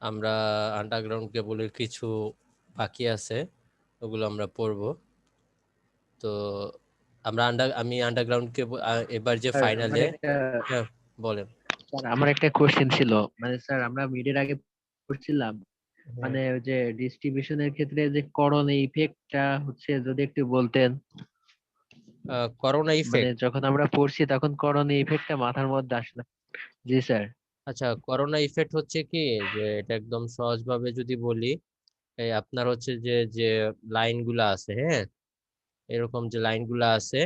আমরা আন্ডারগ্রাউন্ড কেবলের কিছু বাকি আছে, ওগুলো আমরা পড়ব। তো আমি আন্ডারগ্রাউন্ড কেবল এবার যে স্যার আমার ফাইনালে। একটা হ্যাঁ, বলেন। স্যার আমার একটা কোশ্চেন ছিল, মানে স্যার আমরা মিডের আগে পড়ছিলাম, হ্যাঁ, মানে ওই যে ডিস্ট্রিবিউশনের ক্ষেত্রে যে করণ ইফেক্টটা হচ্ছে যদি একটু বলতেন। করোনা মানে ইফেক্ট। যখন আমরা পড়ছি তখন করণ ইফেক্টটা মাথার মধ্যে আসলো। জি স্যার। আচ্ছা, করোনা ইফেক্ট হচ্ছে কি, যে এটা একদম সহজভাবে যদি বলি, এই আপনার হচ্ছে যে যে লাইনগুলো আছে, হ্যাঁ, এরকম যে লাইনগুলো আছে,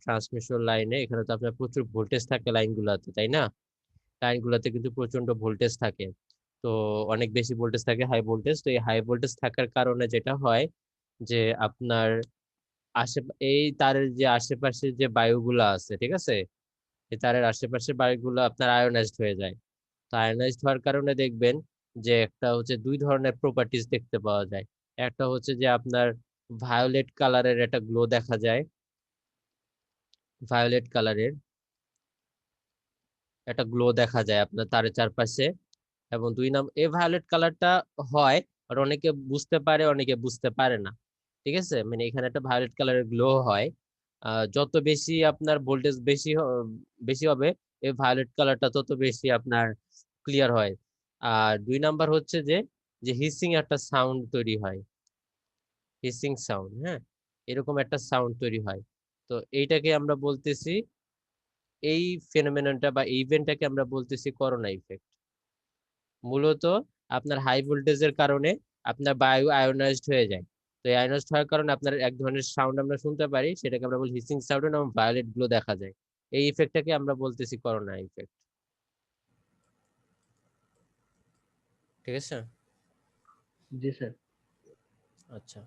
ট্রান্সমিশন লাইনে, এখানে তো আপনার প্রচুর ভোল্টেজ থাকে লাইনগুলোতে, তাই না? লাইনগুলোতে কিন্তু প্রচন্ড ভোল্টেজ থাকে। তো অনেক বেশি ভোল্টেজ থাকে, হাই ভোল্টেজ। তো এই হাই ভোল্টেজ থাকার কারণে যেটা হয়, যে আপনার এই তারের যে আশেপাশে যে বায়ুগুলো আছে, ঠিক আছে, এই তারের আশেপাশে বায়ুগুলো আপনার আয়োনাইজড হয়ে যায়। তো আয়োনাইজড হওয়ার কারণে দেখবেন যে একটা হচ্ছে দুই ধরনের প্রপার্টিজ দেখতে পাওয়া যায়। একটা হচ্ছে যে আপনার ভায়োলেট কালারের একটা গ্লো দেখা যায়, ভায়োলেট কালারের একটা গ্লো দেখা যায় আপনার তারের চারপাশে। এবং দুই নাম এই ভায়োলেট কালারটা হয়, আর অনেকে বুঝতে পারে, অনেকে বুঝতে পারে না। ঠিক আছে, মানে এখানে একটা ভায়োলেট কালারের গ্লো হয়। যত বেশি আপনার ভোল্টেজ বেশি হবে, এই ভায়োলেট কালারটা তত বেশি আপনার ক্লিয়ার হয়। আর দুই নাম্বার হচ্ছে যে যে হিসিং একটা সাউন্ড তৈরি হয়, হিসিং সাউন্ড, হ্যাঁ, এরকম একটা সাউন্ড তৈরি হয়। তো এইটাকে আমরা বলতেছি, এই ফেনোমেননটা বা ইভেন্টটাকে আমরা বলতেছি করোনা ইফেক্ট। মূলত আপনার হাই ভোল্টেজের কারণে আপনার বায়ু আয়োনাইজড হয়ে যায়। তো এই আয়োনাইজড হওয়ার কারণে আপনার এক ধরনের সাউন্ড আমরা শুনতে পারি, সেটাকে আমরা বলি হিসিং সাউন্ড, এবং ভায়োলেট গুলো দেখা যায়। এই ইফেক্টটাকে আমরা বলতেছি করোনা ইফেক্ট। ঠিক আছে। জি স্যার। আচ্ছা,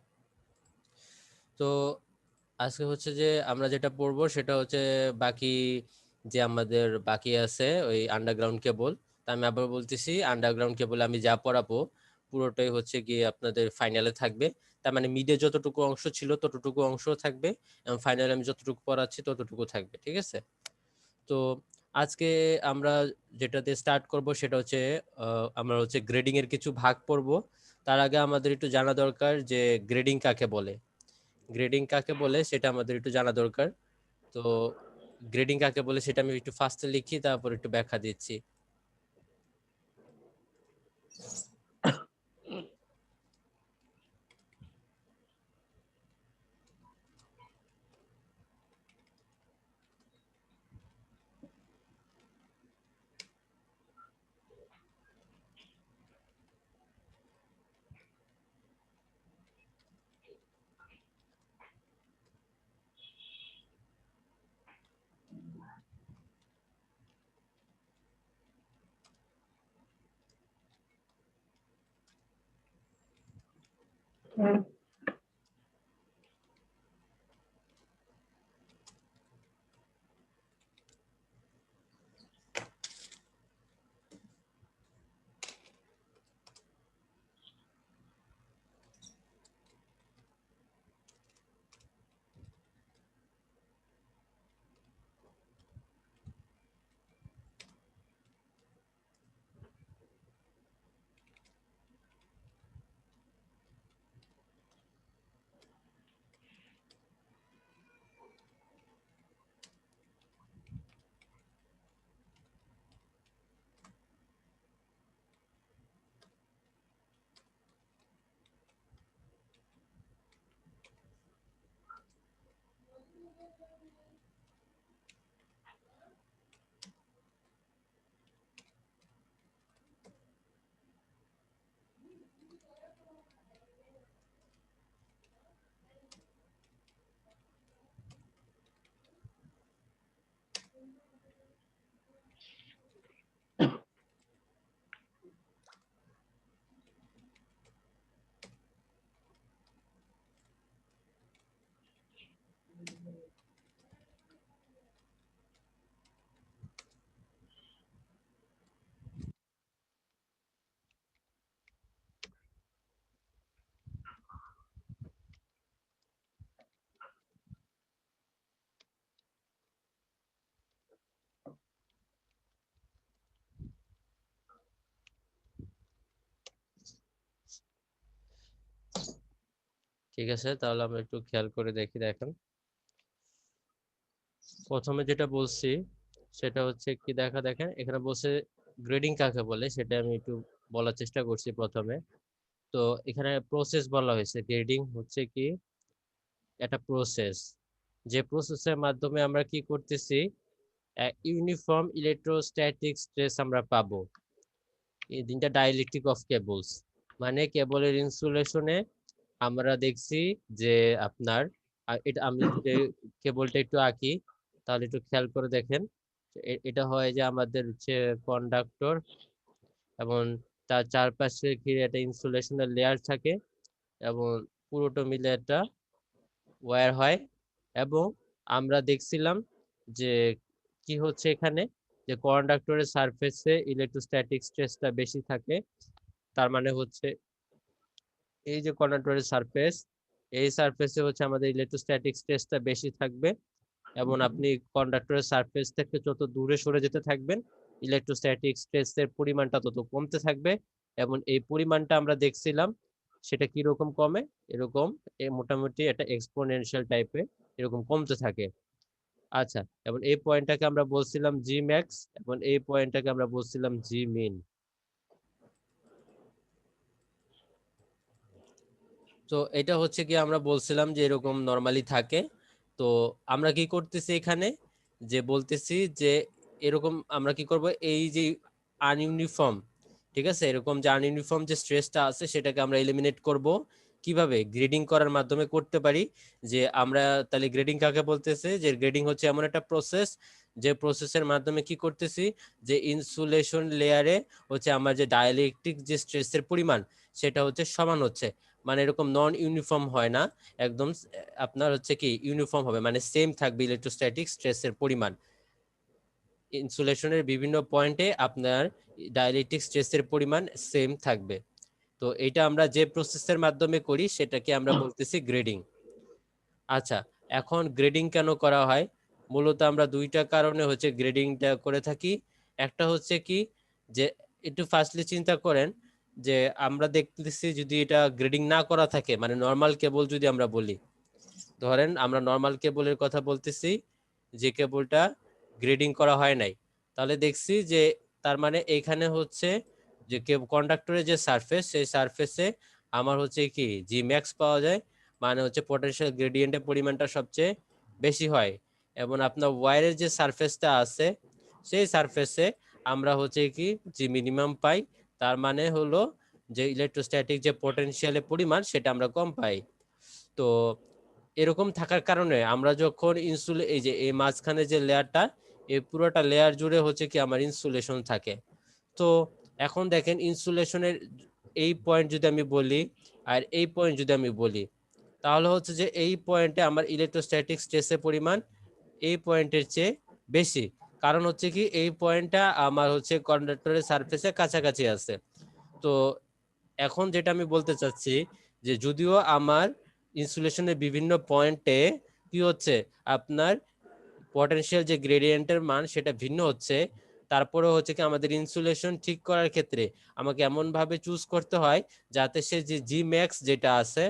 তো আজকে হচ্ছে যে আমরা যেটা পড়বো সেটা হচ্ছে বাকি, যে আমাদের বাকি আছে ওই আন্ডারগ্রাউন্ড কেবল। তা আমি আবার বলতেছি, আন্ডারগ্রাউন্ড কেবল আমি যা পড়াবো পুরোটাই হচ্ছে গিয়ে আপনাদের ফাইনালে থাকবে। তার মানে মিডে যতটুকু অংশ ছিল ততটুকু অংশ থাকবে, এবং ফাইনালে আমি যতটুকু পড়াচ্ছি ততটুকু থাকবে। ঠিক আছে। তো আজকে আমরা যেটাতে স্টার্ট করব সেটা হচ্ছে আমরা হচ্ছে গ্রেডিং এর কিছু ভাগ পড়ব। তার আগে আমাদের একটু জানা দরকার যে গ্রেডিং কাকে বলে। গ্রেডিং কাকে বলে সেটা আমাদের একটু জানা দরকার। তো গ্রেডিং কাকে বলে সেটা আমি একটু ফার্স্টে লিখি, তারপর একটু ব্যাখ্যা দিচ্ছি। ঠিক আছে, তাহলে আমরা একটু খেয়াল করে দেখি। দেখেন, প্রথমে যেটা বলছি সেটা হচ্ছে কি, দেখেন এখানে বলছে গ্রেডিং কাকে বলে, সেটা আমি একটু বলার চেষ্টা করছি প্রথমে। তো এখানে প্রসেস বলা হয়েছে, গ্রেডিং হচ্ছে কি একটা প্রসেস, যে প্রসেসের মাধ্যমে আমরা কি করতেছি, ইউনিফর্ম ইলেকট্রোস্ট্যাটিক স্ট্রেস আমরা পাবো এই তিনটা ডাইইলেকট্রিক অফ কেবলস। মানে কেবলের ইনসুলেশনে আমরা দেখছি যে আপনার এটা আমি যদি কেবলটা একটু আঁকি তাহলে একটু খেয়াল করে দেখেন। এটা হয় যে আমাদের হচ্ছে কন্ডাক্টর, এবং তার চারপাশে ঘিরে একটা ইনসুলেশনের লেয়ার থাকে, এবং পুরোটা মিলে একটা ওয়্যার হয়। এবং আমরা দেখছিলাম যে কি হচ্ছে এখানে, যে কন্ডাক্টরের সারফেসে ইলেকট্রোস্ট্যাটিক স্ট্রেসটা বেশি থাকে। তার মানে হচ্ছে এই যে কন্ডাক্টরের সারফেস, এই সারফেসে হচ্ছে আমাদের ইলেকট্রোস্ট্যাটিক স্ট্রেসটা বেশি থাকবে, এবং আপনি কন্ডাক্টরের সারফেস থেকে যত দূরে সরে যেতে থাকবেন ইলেকট্রোস্ট্যাটিক স্ট্রেসের পরিমাণটা তত কমতে থাকবে। এবং এই পরিমাণটা আমরা দেখছিলাম সেটা কিরকম কমে, এরকম মোটামুটি একটা এক্সপোনেনশিয়াল টাইপের এরকম কমতে থাকে। আচ্ছা, এবং এই পয়েন্টটাকে আমরা বলছিলাম জি ম্যাক্স, এবং এই পয়েন্টটাকে আমরা বলছিলাম জি মিন। তো এটা হচ্ছে কি আমরা বলছিলাম যে এরকম নর্মালি থাকে। তো আমরা কি করতেছি এখানে, যে বলতেছি যে এরকম আমরা কি করব, এই যে আনইউনিফর্ম, ঠিক আছে, এরকম যে আনইউনিফর্ম যে স্ট্রেসটা আছে সেটাকে আমরা এলিমিনেট করব। কিভাবে? গ্রেডিং করার মাধ্যমে করতে পারি। যে আমরা তাহলে গ্রেডিং কাকে বলতেছে, যে গ্রেডিং হচ্ছে এমন একটা প্রসেস, যে প্রসেসের মাধ্যমে কি করতেছি, যে ইনসুলেশন লেয়ারে হচ্ছে আমার যে ডাইইলেকট্রিক যে স্ট্রেসের পরিমাণ সেটা হচ্ছে সমান হচ্ছে। মানে এরকম নন ইউনিফর্ম হয় না, একদম আপনার হচ্ছে কি ইউনিফর্ম হবে, মানে সেম থাকবে ইলেকট্রোস্ট্যাটিক স্ট্রেসের পরিমাণ। ইনসুলেশনের বিভিন্ন পয়েন্টে আপনার ডাইইলেকট্রিক স্ট্রেসের পরিমাণ সেম থাকবে। তো এটা আমরা যে প্রসেসের মাধ্যমে করি সেটাকে আমরা বলতেছি গ্রেডিং। আচ্ছা, এখন গ্রেডিং কেন করা হয়? মূলত আমরা দুইটা কারণে হচ্ছে গ্রেডিংটা করে থাকি। একটা হচ্ছে কি, যে একটু ফার্স্টলি চিন্তা করেন, যে আমরা দেখতেছি যদি এটা গ্রেডিং না করা থাকে, মানে নর্মাল কেবল যদি আমরা বলি, ধরেন আমরা নর্মাল কেবলের কথা বলতেছি, যে কেবলটা গ্রেডিং করা হয় নাই, তাহলে দেখছি যে তার মানে এইখানে হচ্ছে যে কন্ডাক্টরের যে সারফেস, সেই সারফেসে আমার হচ্ছে কি জি ম্যাক্স পাওয়া যায়, মানে হচ্ছে পোটেনশিয়াল গ্রেডিয়েন্টের পরিমাণটা সবচেয়ে বেশি হয়। এবং আপনার ওয়্যারের যে সারফেসটা আছে সেই সারফেসে আমরা হচ্ছে কি জি মিনিমাম পাই। তার মানে হলো যে ইলেকট্রোস্ট্যাটিক যে পোটেনশিয়ালের পরিমাণ সেটা আমরা কম পাই। তো এরকম থাকার কারণে আমরা যখন এই যে এই মাঝখানে যে লেয়ারটা, এই পুরোটা লেয়ার জুড়ে হচ্ছে কি আমার ইনসুলেশন থাকে। তো এখন দেখেন ইনসুলেশনের এই পয়েন্ট যদি আমি বলি আর এই পয়েন্ট যদি আমি বলি, তাহলে হচ্ছে যে এই পয়েন্টে আমার ইলেকট্রোস্ট্যাটিক স্ট্রেসের পরিমাণ এই পয়েন্টের চেয়ে বেশি। কারণ হচ্ছে কি এই পয়েন্টটা আমার হচ্ছে কন্ডাক্টরের সারফেসের কাছাকাছি আছে। তো এখন যেটা আমি বলতে চাচ্ছি, যে যদিও আমার ইনসুলেশনের বিভিন্ন পয়েন্টে কি হচ্ছে, আপনার পটেনশিয়াল যে গ্রেডিয়েন্টের মান সেটা ভিন্ন হচ্ছে, তারপরে হচ্ছে কি আমাদের ইনসুলেশন ঠিক করার ক্ষেত্রে আমাকে এমন ভাবে চুজ করতে হয় যাতে সে যে জি ম্যাক্স যেটা আছে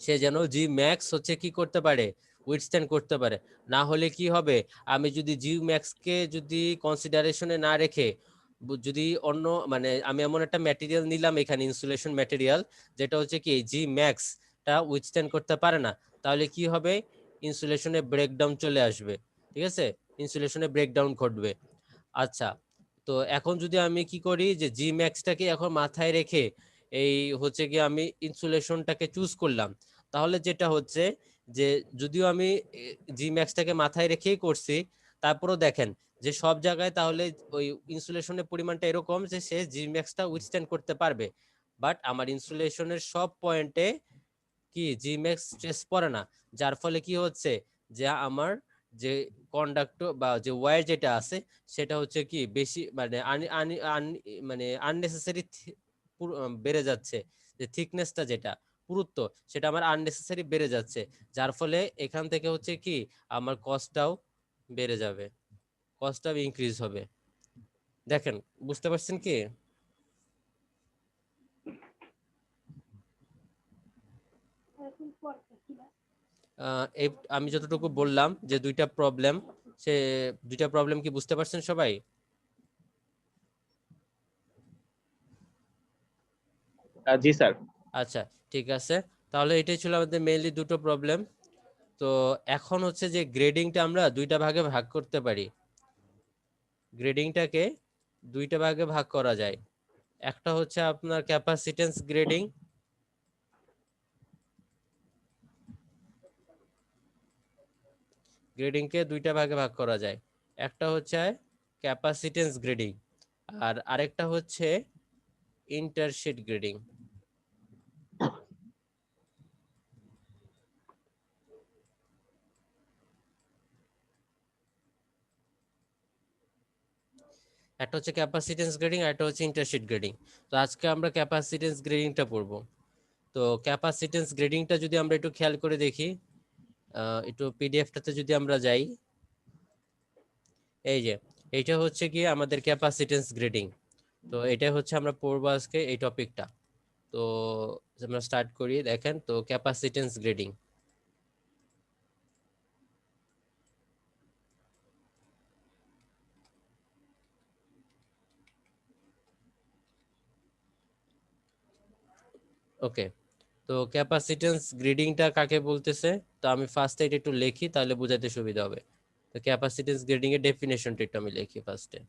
সে যেন জি ম্যাক্স হচ্ছে কি করতে পারে, উইথস্ট্যান্ড করতে পারে। না হলে কি হবে, আমি যদি জি ম্যাক্সকে যদি কনসিডারেশনে না রেখে যদি অন্য মানে আমি এমন একটা ম্যাটেরিয়াল নিলাম এখানে, ইনসুলেশন ম্যাটেরিয়াল, যেটা হচ্ছে কি জি ম্যাক্সটা উইথস্ট্যান্ড করতে পারে না, তাহলে কি হবে, ইনসুলেশনে ব্রেকডাউন চলে আসবে। ঠিক আছে, ইনসুলেশনে ব্রেকডাউন ঘটবে। আচ্ছা, তো এখন যদি আমি কি করি, যে জি ম্যাক্সটাকে এখন মাথায় রেখে এই হচ্ছে কি আমি ইনসুলেশনটাকে চুজ করলাম, তাহলে যেটা হচ্ছে যে যদিও আমি জি ম্যাক্সটাকে মাথায় রেখেই করছি, তারপরেও দেখেন যে সব জায়গায় তাহলে ওই ইনসুলেশনের পরিমাণটা এরকম যে সে জি ম্যাক্সটা উইথস্ট্যান্ড করতে পারবে, বাট আমার ইনসুলেশনের সব পয়েন্টে কি জি ম্যাক্স স্ট্রেস পড়ে না। যার ফলে কি হচ্ছে, যে আমার যে কন্ডাক্টর বা যে ওয়্যার যেটা আছে সেটা হচ্ছে কি বেশি মানে মানে আননেসেসারি বেড়ে যাচ্ছে, যে থিকনেসটা যেটা পুরুত্ব সেটা আমার আননেসেসারি বেড়ে যাচ্ছে। যার ফলে এখান থেকে হচ্ছে কি আমার কস্টটাও বেড়ে যাবে, কস্টটাও ইনক্রিজ হবে। দেখেন, বুঝতে পারছেন কি? আমি যতটুকু বললাম যে দুইটা প্রবলেম, সে দুইটা প্রবলেম কি বুঝতে পারছেন সবাই? জি স্যার। আচ্ছা, ঠিক আছে, তাহলে এটাই ছিল আমাদের মেইনলি দুটো প্রবলেম। তো এখন হচ্ছে যে গ্রেডিংটা আমরা দুইটা ভাগে ভাগ করতে পারি। গ্রেডিংটাকে দুইটা ভাগে ভাগ করা যায়। একটা হচ্ছে আপনার ক্যাপাসিটেন্স গ্রেডিং, গ্রেডিংকে দুইটা ভাগে ভাগ করা যায়। একটা হচ্ছে ক্যাপাসিটেন্স গ্রেডিং আর আরেকটা হচ্ছে ইন্টারশিট গ্রেডিং। একটা হচ্ছে ক্যাপাসিটেন্স গ্রেডিং আর একটা হচ্ছে ইন্টারশিট গ্রেডিং। তো আজকে আমরা ক্যাপাসিটেন্স গ্রেডিংটা পড়বো। তো ক্যাপাসিটেন্স গ্রেডিংটা যদি আমরা একটু খেয়াল করে দেখি, একটু পিডিএফটাতে যদি আমরা যাই, এই যে এইটা হচ্ছে কি আমাদের ক্যাপাসিটেন্স গ্রেডিং। তো এটা হচ্ছে আমরা পড়বো আজকে এই টপিকটা। তো আমরা স্টার্ট করি, দেখেন তো ক্যাপাসিটেন্স গ্রেডিং। ওকে, তো ক্যাপাসিটেন্স গ্রেডিংটা কাকে বলতেছে? তো আমি ফার্স্টে এটা একটু লিখি, তাহলে বোঝাতে সুবিধা হবে। তো ক্যাপাসিটেন্স গ্রেডিং এর ডেফিনেশনটা একটু আমি লিখি ফার্স্টে।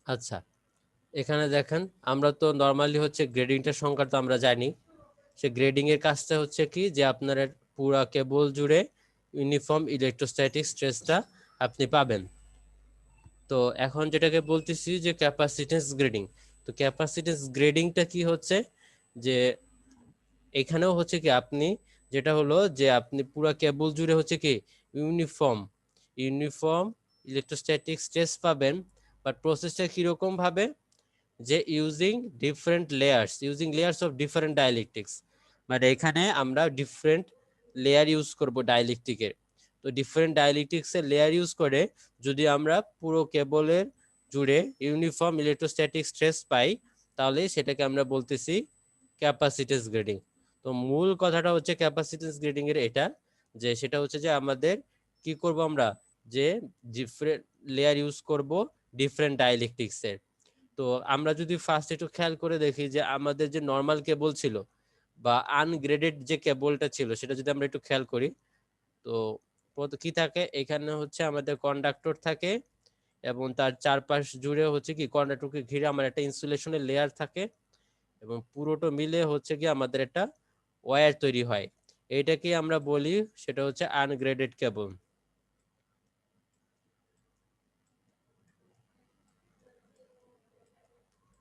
আচ্ছা, এখানে দেখেন আমরা তো নর্মালি হচ্ছে গ্রেডিংটার সংখ্যা তো আমরা জানি। সে গ্রেডিং এর কাজটা হচ্ছে কি যে আপনার পুরা কেবল জুড়ে ইউনিফর্ম ইলেকট্রোস্ট্যাটিক স্ট্রেসটা আপনি পাবেন। তো এখন যেটাকে বলতেছি যে ক্যাপাসিটেন্স গ্রেডিং। তো ক্যাপাসিটেন্স গ্রেডিংটা কি হচ্ছে যে এখানেও হচ্ছে কি আপনি যেটা হলো যে আপনি পুরো কেবল জুড়ে হচ্ছে কি ইউনিফর্ম ইউনিফর্ম ইলেকট্রোস্ট্যাটিক স্ট্রেস পাবেন। বাট প্রসেসটা কিরকম ভাবে, যে ইউজিং লেয়ার্স অফ ডিফারেন্ট ডাইলেকট্রিক্স, মানে এখানে আমরা ডিফারেন্ট লেয়ার ইউজ করব ডাইলেকট্রিকের। তো ডিফারেন্ট ডাইলেকট্রিক্সের লেয়ার ইউজ করে যদি আমরা পুরো কেবলের জুড়ে ইউনিফর্ম ইলেকট্রোস্ট্যাটিক স্ট্রেস পাই, তাহলে সেটাকে আমরা বলতেছি ক্যাপাসিটেন্স গ্রেডিং। তো মূল কথাটা হচ্ছে ক্যাপাসিটেন্স গ্রেডিং এর এটা, যে সেটা হচ্ছে যে আমাদের কি করব আমরা, যে ডিফারেন্ট লেয়ার ইউজ করব ডিফারেন্ট ডাইলেকট্রিক্সের। তো আমরা যদি ফার্স্ট একটু খেয়াল করে দেখি যে আমাদের যে নর্মাল কেবল ছিল বা আনগ্রেডেড যে কেবলটা ছিল, সেটা যদি আমরা একটু খেয়াল করি, তো কি থাকে এখানে হচ্ছে আমাদের কন্ডাক্টর থাকে এবং তার চারপাশ জুড়ে হচ্ছে কি কন্ডাক্টরকে ঘিরে আমার একটা ইনসুলেশনের লেয়ার থাকে এবং পুরোটা মিলে হচ্ছে কি আমাদের একটা ওয়্যার তৈরি হয়। এইটাকে আমরা বলি সেটা হচ্ছে আনগ্রেডেড কেবল,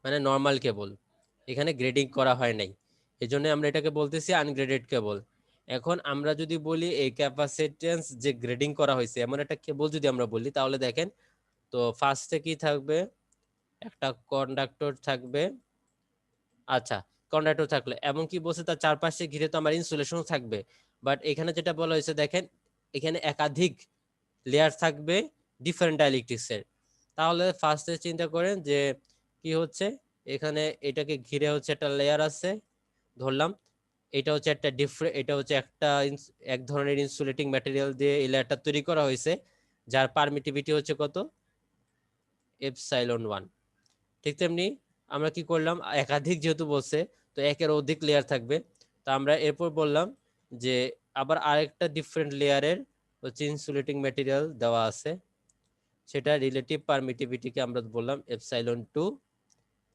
মানে নর্মাল কেবল, এখানে গ্রেডিং করা হয় নাই, এই জন্য আমরা এটাকে বলতেছি আনগ্রেডেড কেবল। এখন আমরা যদি বলি এই ক্যাপাসিটেন্স যে গ্রেডিং করা হয়েছে এমন একটা কেবল যদি আমরা বলি, তাহলে দেখেন তো ফার্স্টে কি থাকবে, একটা কন্ডাক্টর থাকবে। আচ্ছা, কন্ডাক্টর থাকলে এমন কি বলছে তার চারপাশে ঘিরে তো আমার ইনসুলেশন থাকবে। বাট এখানে যেটা বলা হয়েছে দেখেন, এখানে একাধিক লেয়ার থাকবে ডিফারেন্ট ডাইলেকট্রিক্সের। তাহলে ফার্স্টে চিন্তা করেন যে কি হচ্ছে, এখানে এটাকে ঘিরে হচ্ছে একটা লেয়ার আছে ধরলাম, এটা হচ্ছে একটা ডিফারেন্ট, এটা হচ্ছে একটা এক ধরনের ইনসুলেটিং ম্যাটেরিয়াল দিয়ে এই লেয়ারটা তৈরি করা হয়েছে, যার পারমিটিভিটি হচ্ছে কত, এপসাইলন 1। ঠিক তেমনি আমরা কি করলাম, একাধিক যেহেতু বলছে তো একের অধিক লেয়ার থাকবে। তো আমরা এরপর বললাম যে আবার আরেকটা ডিফারেন্ট লেয়ারের হচ্ছে ইনসুলেটিং ম্যাটেরিয়াল দেওয়া আছে। সেটা রিলেটিভ পারমিটিভিটিকে আমরা বললাম এপসাইলন 2,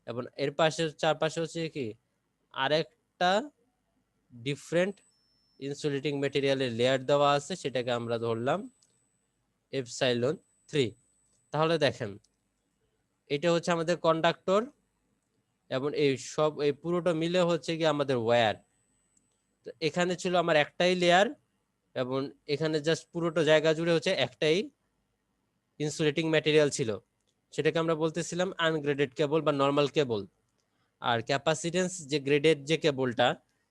এবং এর পাশে চারপাশে হচ্ছে কি আরেকটা ডিফারেন্ট ইনসুলেটিং ম্যাটেরিয়ালের লেয়ার দেওয়া আছে, সেটাকে আমরা ধরলাম এপসাইলন 3। তাহলে দেখেন এটা হচ্ছে আমাদের কন্ডাক্টর, এবং এই পুরোটা মিলে হচ্ছে কি আমাদের ওয়্যার। তো এখানে ছিল আমার একটাই লেয়ার, এবং এখানে জাস্ট পুরোটা জায়গা জুড়ে হচ্ছে একটাই ইনসুলেটিং ম্যাটেরিয়াল ছিল, সেটাকে আমরা বলতেছিলাম আনগ্রেডেড কেবল বা নর্মাল কেবল। আর ক্যাপাসিটেন্স যে গ্রেডেড যে কেবলটা,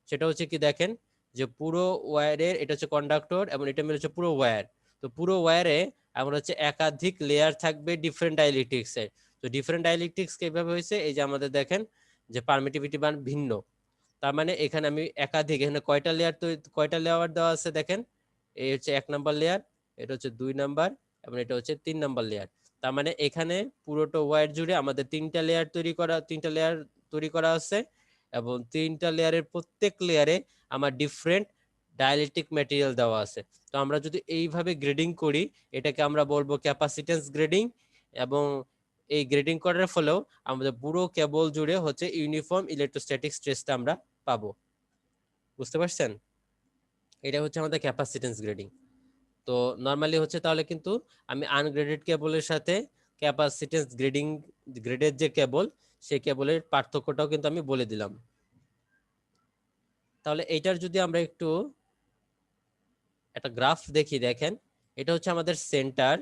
সেটা হচ্ছে কি দেখেন যে পুরো ওয়্যারের, এটা হচ্ছে কন্ডাক্টর এবং এটা মিলে হচ্ছে পুরো ওয়্যার। তো পুরো ওয়্যারে আমরা হচ্ছে একাধিক লেয়ার থাকবে ডিফারেন্ট ডাইলেকট্রিক্স এর। তো ডিফারেন্ট ডাইলেকট্রিক্স কিভাবে হয়েছে, এই যে আমাদের দেখেন যে পারমিটিভিটি মান ভিন্ন, তার মানে এখানে আমি একাধিক, এখানে কয়টা লেয়ার দেওয়া আছে দেখেন, এই হচ্ছে 1 নাম্বার লেয়ার, এটা হচ্ছে 2 নাম্বার, এবং এটা হচ্ছে 3 নাম্বার লেয়ার। তার মানে এখানে পুরোটা ওয়্যার জুড়ে আমাদের তিনটা লেয়ার তৈরি করা আছে, এবং তিনটা লেয়ারের প্রত্যেক লেয়ারে আমার ডিফারেন্ট ডাইলেকট্রিক ম্যাটেরিয়াল দেওয়া আছে। তো আমরা যদি এইভাবে গ্রেডিং করি, এটাকে আমরা বলবো ক্যাপাসিটেন্স গ্রেডিং, এবং এই গ্রেডিং করার ফলেও আমাদের পুরো কেবল জুড়ে হচ্ছে ইউনিফর্ম ইলেকট্রোস্ট্যাটিক স্ট্রেসটা আমরা পাবো। বুঝতে পারছেন? এটা হচ্ছে আমাদের ক্যাপাসিটেন্স গ্রেডিং। তো নরমালি হচ্ছে তাহলে কিন্তু আমি আনগ্রেডেড কেবলের সাথে ক্যাপাসিটেন্স গ্রেডের যে কেবল, সেই কেবলের পার্থক্যটাও কিন্তু আমি বলে দিলাম। তাহলে এইটার যদি আমরা একটু একটা গ্রাফ দেখি, দেখেন এটা হচ্ছে আমাদের সেন্টার।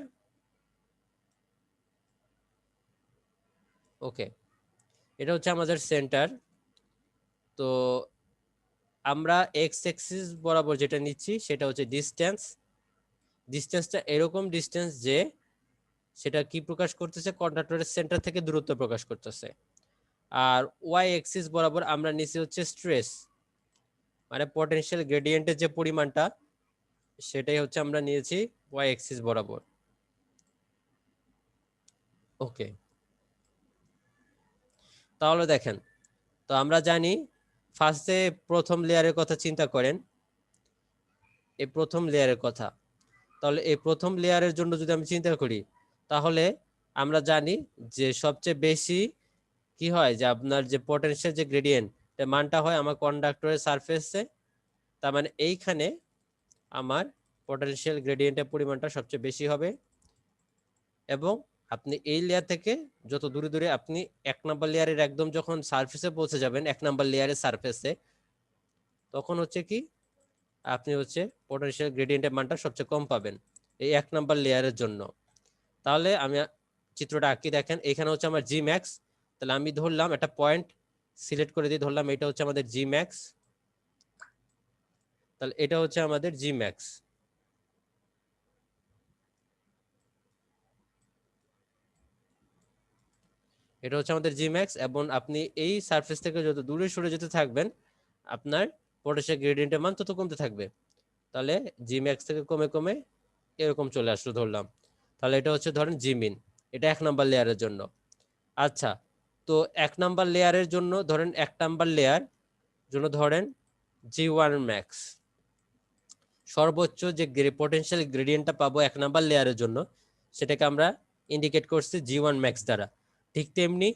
ওকে, এটা হচ্ছে আমাদের সেন্টার। তো আমরা এক্স অ্যাক্সিস বরাবর যেটা নিচ্ছি সেটা হচ্ছে ডিস্টেন্সটা এরকম ডিস্টেন্স যে সেটা কি প্রকাশ করতেছে, কন্ডাক্টরের সেন্টার থেকে দূরত্ব প্রকাশ করতেছে। আর ওয়াই অ্যাক্সিস বরাবর আমরা নিচ্ছি হচ্ছে স্ট্রেস, মানে পটেনশিয়াল গ্রেডিয়েন্টের যে পরিমাণটা, সেটাই হচ্ছে আমরা নিয়েছি ওয়াই অ্যাক্সিস বরাবর। ওকে, তাহলে দেখেন, তো আমরা জানি ফার্স্টে প্রথম লেয়ারের কথা চিন্তা করেন, এই প্রথম লেয়ারের কথা। তাহলে এই প্রথম লেয়ারের জন্য যদি আমি চিন্তা করি, তাহলে আমরা জানি যে সবচেয়ে বেশি কি হয়, যে আপনার যে পটেনশিয়াল যে গ্রেডিয়েন্ট মানটা হয় আমার কন্ডাক্টরের সারফেসে। তার মানে এইখানে আমার পটেনশিয়াল গ্রেডিয়েন্টের পরিমাণটা সবচেয়ে বেশি হবে, এবং আপনি এই লেয়ার থেকে যত দূরে দূরে আপনি 1 নাম্বার লেয়ারের একদম যখন সারফেসে পৌঁছে যাবেন, 1 নাম্বার লেয়ারের সারফেসে, তখন হচ্ছে কি আপনি হচ্ছে পটেনশিয়াল গ্রেডিয়েন্টের মানটা সবচেয়ে কম পাবেন এই 1 নাম্বার লেয়ারের জন্য। তাহলে আমি চিত্রটা আঁকি, দেখেন এখানে হচ্ছে আমার জি ম্যাক্স। তাহলে আমি ধরলাম একটা পয়েন্ট সিলেক্ট করে দিয়ে ধরলাম এটা হচ্ছে আমাদের জি ম্যাক্স। তাহলে এটা হচ্ছে আমাদের জি ম্যাক্স। এটা হচ্ছে আমাদের জি ম্যাক্স, এবং আপনি এই সারফেস থেকে যত দূরে সরে যেতে থাকবেন, আপনার পটেনশিয়াল গ্রেডিয়েন্টের মান তত কমতে থাকবে। তাহলে জি ম্যাক্স থেকে কমে কমে এরকম চলে আসলো ধরলাম। তাহলে এটা হচ্ছে ধরেন জি মিন, এটা 1 নাম্বার লেয়ারের জন্য। আচ্ছা, তো 1 নাম্বার লেয়ারের জন্য ধরেন 1 নাম্বার লেয়ার জন্য ধরেন জি ওয়ান ম্যাক্স, সর্বোচ্চ যে পটেনশিয়াল গ্রেডিয়েন্টটা পাবো 1 নাম্বার লেয়ারের জন্য, সেটাকে আমরা ইন্ডিকেট করছি জি ওয়ান ম্যাক্স দ্বারা। ঠিক তেমনি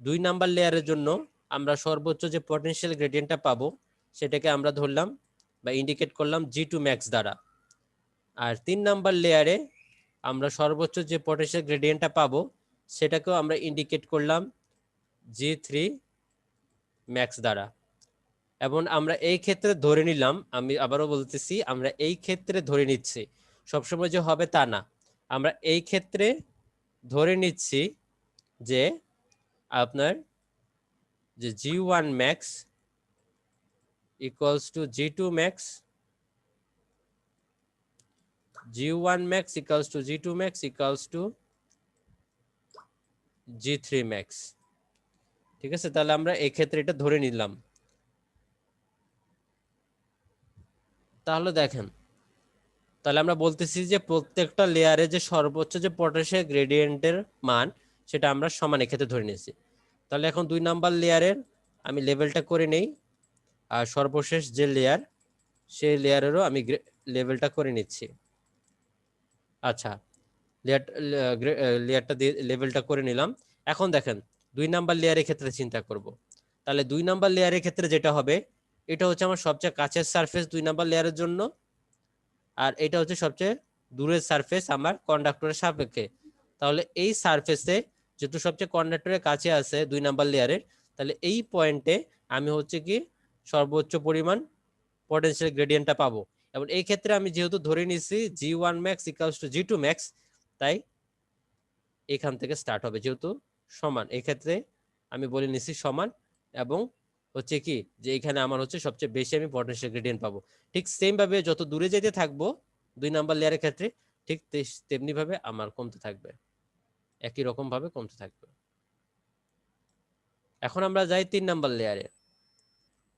2 নাম্বার লেয়ারের জন্য আমরা সর্বোচ্চ যে পটেনশিয়াল গ্রেডিয়েন্টটা পাবো, সেটাকে আমরা ধরলাম বা ইন্ডিকেট করলাম জি টু ম্যাক্স দ্বারা। আর 3 নাম্বার লেয়ারে আমরা সর্বোচ্চ যে পটেনশিয়াল গ্রেডিয়েন্টটা পাবো, সেটাকেও আমরা ইন্ডিকেট করলাম জি থ্রি ম্যাক্স দ্বারা। এবং আমরা এই ক্ষেত্রে ধরে নিলাম, আমি আবারও বলতেছি, আমরা এই ক্ষেত্রে ধরে নিচ্ছি, সবসময় যে হবে তা না, আমরা এই ক্ষেত্রে ধরে নিচ্ছি যে আপনার যে G one max equals to G two max, G1 max equals to G2 max equals to G3 max। ঠিক আছে, তাহলে আমরা এই ক্ষেত্রে এটা ধরে নিলাম। তাহলে দেখেন, তাহলে আমরা বলতেছি যে প্রত্যেকটা লেয়ারে যে সর্বোচ্চ যে পটেনশিয়াল গ্রেডিয়েন্টের মান, সেটা আমরা সমান এক্ষেত্রে ধরে নিয়েছি। তাহলে এখন 2 নাম্বার লেয়ারের আমি লেভেলটা করে নেই, আর সর্বশেষ যে লেয়ার, সেই লেয়ারেরও আমি লেভেলটা করে নিচ্ছি। আচ্ছা, লেয়ারটা দিয়ে লেভেলটা করে নিলাম। এখন দেখেন 2 নাম্বার লেয়ারের ক্ষেত্রে চিন্তা করব। তাহলে 2 নাম্বার লেয়ারের ক্ষেত্রে যেটা হবে, এটা হচ্ছে আমার সবচেয়ে কাছের সারফেস 2 নাম্বার লেয়ারের জন্য, আর এটা হচ্ছে সবচেয়ে দূরের সারফেস আমার কন্ডাক্টরের সাপেক্ষে। তাহলে এই সারফেসে যেহেতু সবচেয়ে কন্ডাক্টরের কাছে আছে 2 নাম্বার লেয়ারের, তাহলে এই পয়েন্টে আমি হচ্ছে কি সর্বোচ্চ পরিমাণ পটেনশিয়াল গ্রেডিয়েন্টটা পাবো। এবং এই ক্ষেত্রে আমি যেহেতু ধরে নিছি G1 max equals to G2 max, তাই এখান থেকে স্টার্ট হবে যেহেতু সমান, এই ক্ষেত্রে আমি বলে নিছি সমান, এবং হচ্ছে কি যে এখানে আমার হচ্ছে সবচেয়ে বেশি আমি পটেনশিয়াল গ্রেডিয়েন্ট পাবো। ঠিক সেম ভাবে যত দূরে যেতে থাকবো 2 নাম্বার লেয়ারের ক্ষেত্রে, ঠিক তেমনি ভাবে আমার কমতে থাকবে, একই রকম ভাবে কমতে থাকবে। এখন আমরা যাই 3 নাম্বার লেয়ারে।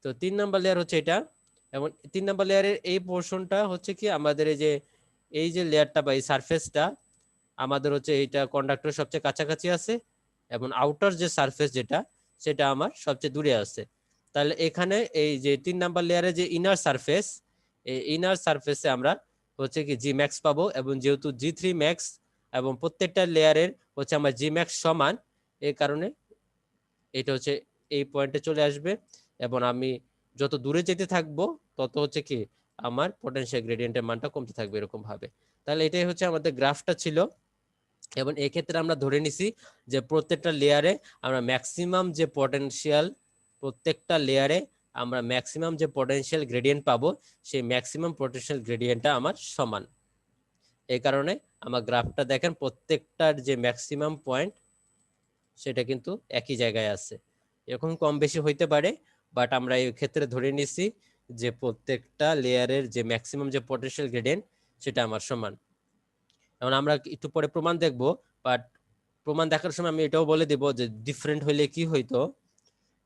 তো 3 নাম্বার লেয়ার হচ্ছে এটা, এবং 3 নাম্বার লেয়ারের এই পোর্শনটা হচ্ছে কি আমাদের এই যে লেয়ারটা বা এই সারফেসটা আমাদের হচ্ছে এইটা কন্ডাক্টরের সবচেয়ে কাছাকাছি আছে, এবং আউটার যে সারফেস যেটা সেটা আমার সবচেয়ে দূরে আছে। তাহলে এখানে এই যে 3 নাম্বার লেয়ারে যে ইনার সারফেস, এই ইনার সারফেসে আমরা হচ্ছে কি জি ম্যাক্স পাবো, এবং যেহেতু G3 ম্যাক্স এবং প্রত্যেকটা লেয়ারের হচ্ছে আমার জি ম্যাক্স সমান, এই কারণে এটা হচ্ছে এই পয়েন্টে চলে আসবে, এবং আমি যত দূরে যেতে থাকবো তত হচ্ছে কি আমার পটেনশিয়াল গ্রেডিয়েন্টের মানটা কমতে থাকবে এরকম ভাবে। তাহলে এটাই হচ্ছে আমাদের গ্রাফটা ছিল, এবং এই ক্ষেত্রে আমরা ধরে নিছি যে প্রত্যেকটা লেয়ারে আমরা ম্যাক্সিমাম যে পটেনশিয়াল, প্রত্যেকটা লেয়ারে আমরা ম্যাক্সিমাম যে পটেনশিয়াল গ্রেডিয়েন্ট পাবো সেই ম্যাক্সিমাম পটেনশিয়াল গ্রেডিয়েন্টটা আমার সমান। এই কারণে আমার গ্রাফটা দেখেন প্রত্যেকটার যে ম্যাক্সিমাম পয়েন্ট সেটা কিন্তু একই জায়গায় আছে। এরকম কম বেশি হইতে পারে, বাট আমরা এই ক্ষেত্রে ধরে নিছি যে প্রত্যেকটা লেয়ারের যে ম্যাক্সিমাম যে পটেনশিয়াল গ্রেডিয়েন্ট সেটা আমার সমান। এখন আমরা একটু পরে প্রমাণ দেখব, বাট প্রমাণ দেখার সময় আমি এটাও বলে দেব যে ডিফারেন্ট হইলে কি হইতো,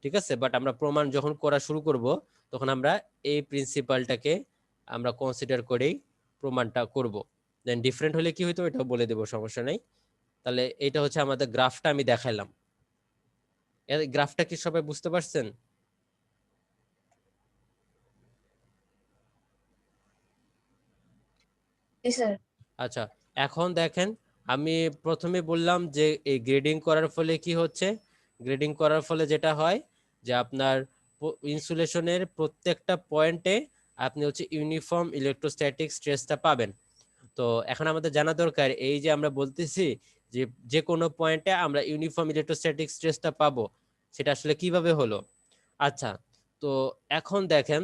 ঠিক আছে? বাট আমরা প্রমাণ যখন করা শুরু করব তখন আমরা এই প্রিন্সিপালটাকে আমরা কনসিডার করেই প্রমাণটা করব। দেন ডিফারেন্ট হলে কি হইতো এটাও বলে দেব, সমস্যা নেই। তাহলে এটা হচ্ছে আমাদের গ্রাফটা আমি দেখাইলাম। এই গ্রাফটা কি সবাই বুঝতে পারছেন? জি স্যার। আচ্ছা, এখন দেখেন আমি প্রথমে বললাম যে এই গ্রেডিং করার ফলে কি হচ্ছে, গ্রেডিং করার ফলে যেটা হয় যে আপনার ইনসুলেশনের প্রত্যেকটা পয়েন্টে আপনি হচ্ছে ইউনিফর্ম ইলেকট্রোস্ট্যাটিক স্ট্রেসটা পাবেন। তো এখন আমাদের জানা দরকার এই যে আমরা বলতেছি যে যে কোনো পয়েন্টে আমরা ইউনিফর্ম ইলেকট্রোস্ট্যাটিক স্ট্রেসটা পাবো, সেটা আসলে কিভাবে হলো। আচ্ছা, তো এখন দেখেন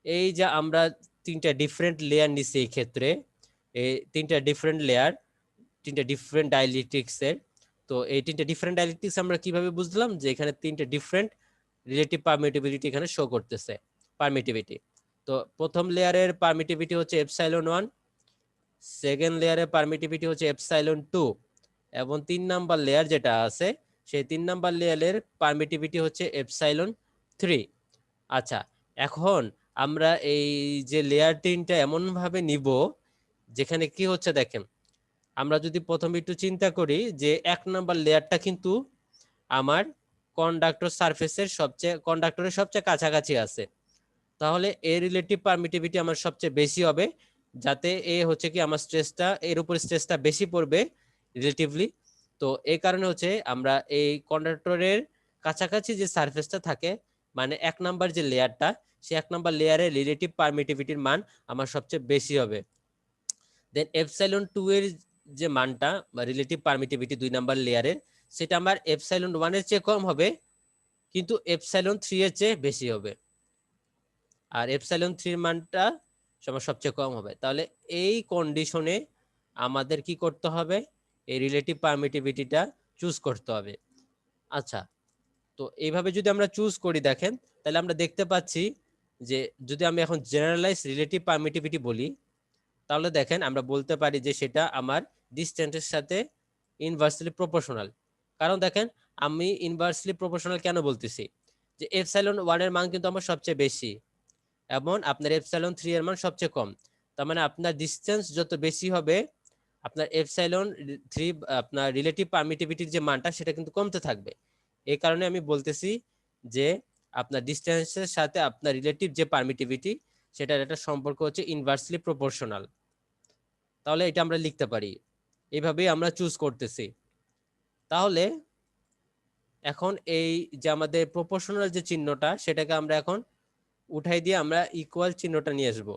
এই যে আমরা 3টা ডিফারেন্ট লেয়ার নিছি, এই ক্ষেত্রে এই 3টা ডিফারেন্ট লেয়ার, 3টা ডিফারেন্ট ডাইলেকট্রিক্সের। তো এই 3টা ডিফারেন্ট ডাইলেকট্রিক্স আমরা কিভাবে বুঝলাম যে এখানে 3টা ডিফারেন্ট রিলেটিভ পারমিটিভিটি এখানে শো করতেছে, পারমিটিভিটি। তো প্রথম লেয়ারের পারমিটিভিটি হচ্ছে ε1, সেকেন্ড লেয়ারের পারমিটিভিটি হচ্ছে ε2, এবং 3 নাম্বার লেয়ার যেটা আছে সেই 3 নাম্বার লেয়ারের পারমিটিভিটি হচ্ছে ε3। আচ্ছা, এখন আমরা এই যে লেয়ার 3টা এমন ভাবে নিব যেখানে কি হচ্ছে দেখেন, আমরা যদি প্রথমে একটু চিন্তা করি যে 1 নাম্বার লেয়ারটা কিন্তু আমার কন্ডাক্টরের সবচেয়ে কাছাকাছি আছে, তাহলে এর রিলেটিভ পারমিটিভিটি আমার সবচেয়ে বেশি হবে, যাতে এ হচ্ছে কি আমার স্ট্রেসটা এর উপর স্ট্রেসটা বেশি পড়বে রিলেটিভলি। তো এই কারণে হচ্ছে আমরা এই কন্ডাক্টরের কাছাকাছি যে সারফেসটা থাকে, মানে 1 নাম্বার যে লেয়ারটা, সেই 1 নাম্বার লেয়ারের রিলেটিভ পারমিটিভিটির মান আমার সবচেয়ে বেশি হবে। দেন ε2 এর যে মানটা বা রিলেটিভ পারমিটিভিটি 2 নাম্বার লেয়ারের, সেটা আমার ε1 এর চেয়ে কম হবে, কিন্তু ε3 এর চেয়ে বেশি হবে, আর ε3 এর মানটা সবচেয়ে কম হবে। তাহলে এই কন্ডিশনে আমাদের কি করতে হবে, এই রিলেটিভ পারমিটিভিটিটা চুজ করতে হবে। আচ্ছা, তো এইভাবে যদি আমরা চুজ করি দেখেন, তাহলে আমরা দেখতে পাচ্ছি যে যদি আমি এখন জেনারেলাইজ রিলেটিভ পারমিটিভিটি বলি, তাহলে দেখেন আমরা বলতে পারি যে সেটা আমার ডিসটেন্সের সাথে ইনভার্সলি প্রপোর্শনাল। কারণ দেখেন আমি ইনভার্সলি প্রপোর্শনাল কেন বলতেছি, যে ε1 এর মান কিন্তু আমার সবচেয়ে বেশি এবং আপনার ε3 এর মান সবচেয়ে কম। তার মানে আপনার ডিসটেন্স যত বেশি হবে আপনার ε3 আপনার রিলেটিভ পারমিটিভিটির যে মানটা সেটা কিন্তু কমতে থাকবে। এই কারণে আমি বলতেছি যে আপনার ডিসটেন্সের সাথে আপনার রিলেটিভ যে পারমিটিভিটি সেটার একটা সম্পর্ক হচ্ছে ইনভার্সলি প্রপোর্শনাল। তাহলে এটা আমরা লিখতে পারি এইভাবেই আমরা চুজ করতেছি। তাহলে এখন এই যে আমাদের প্রপোর্শনাল যে চিহ্নটা সেটাকে আমরা এখন উঠাই দিয়ে আমরা ইকুয়াল চিহ্নটা নিয়ে আসবো।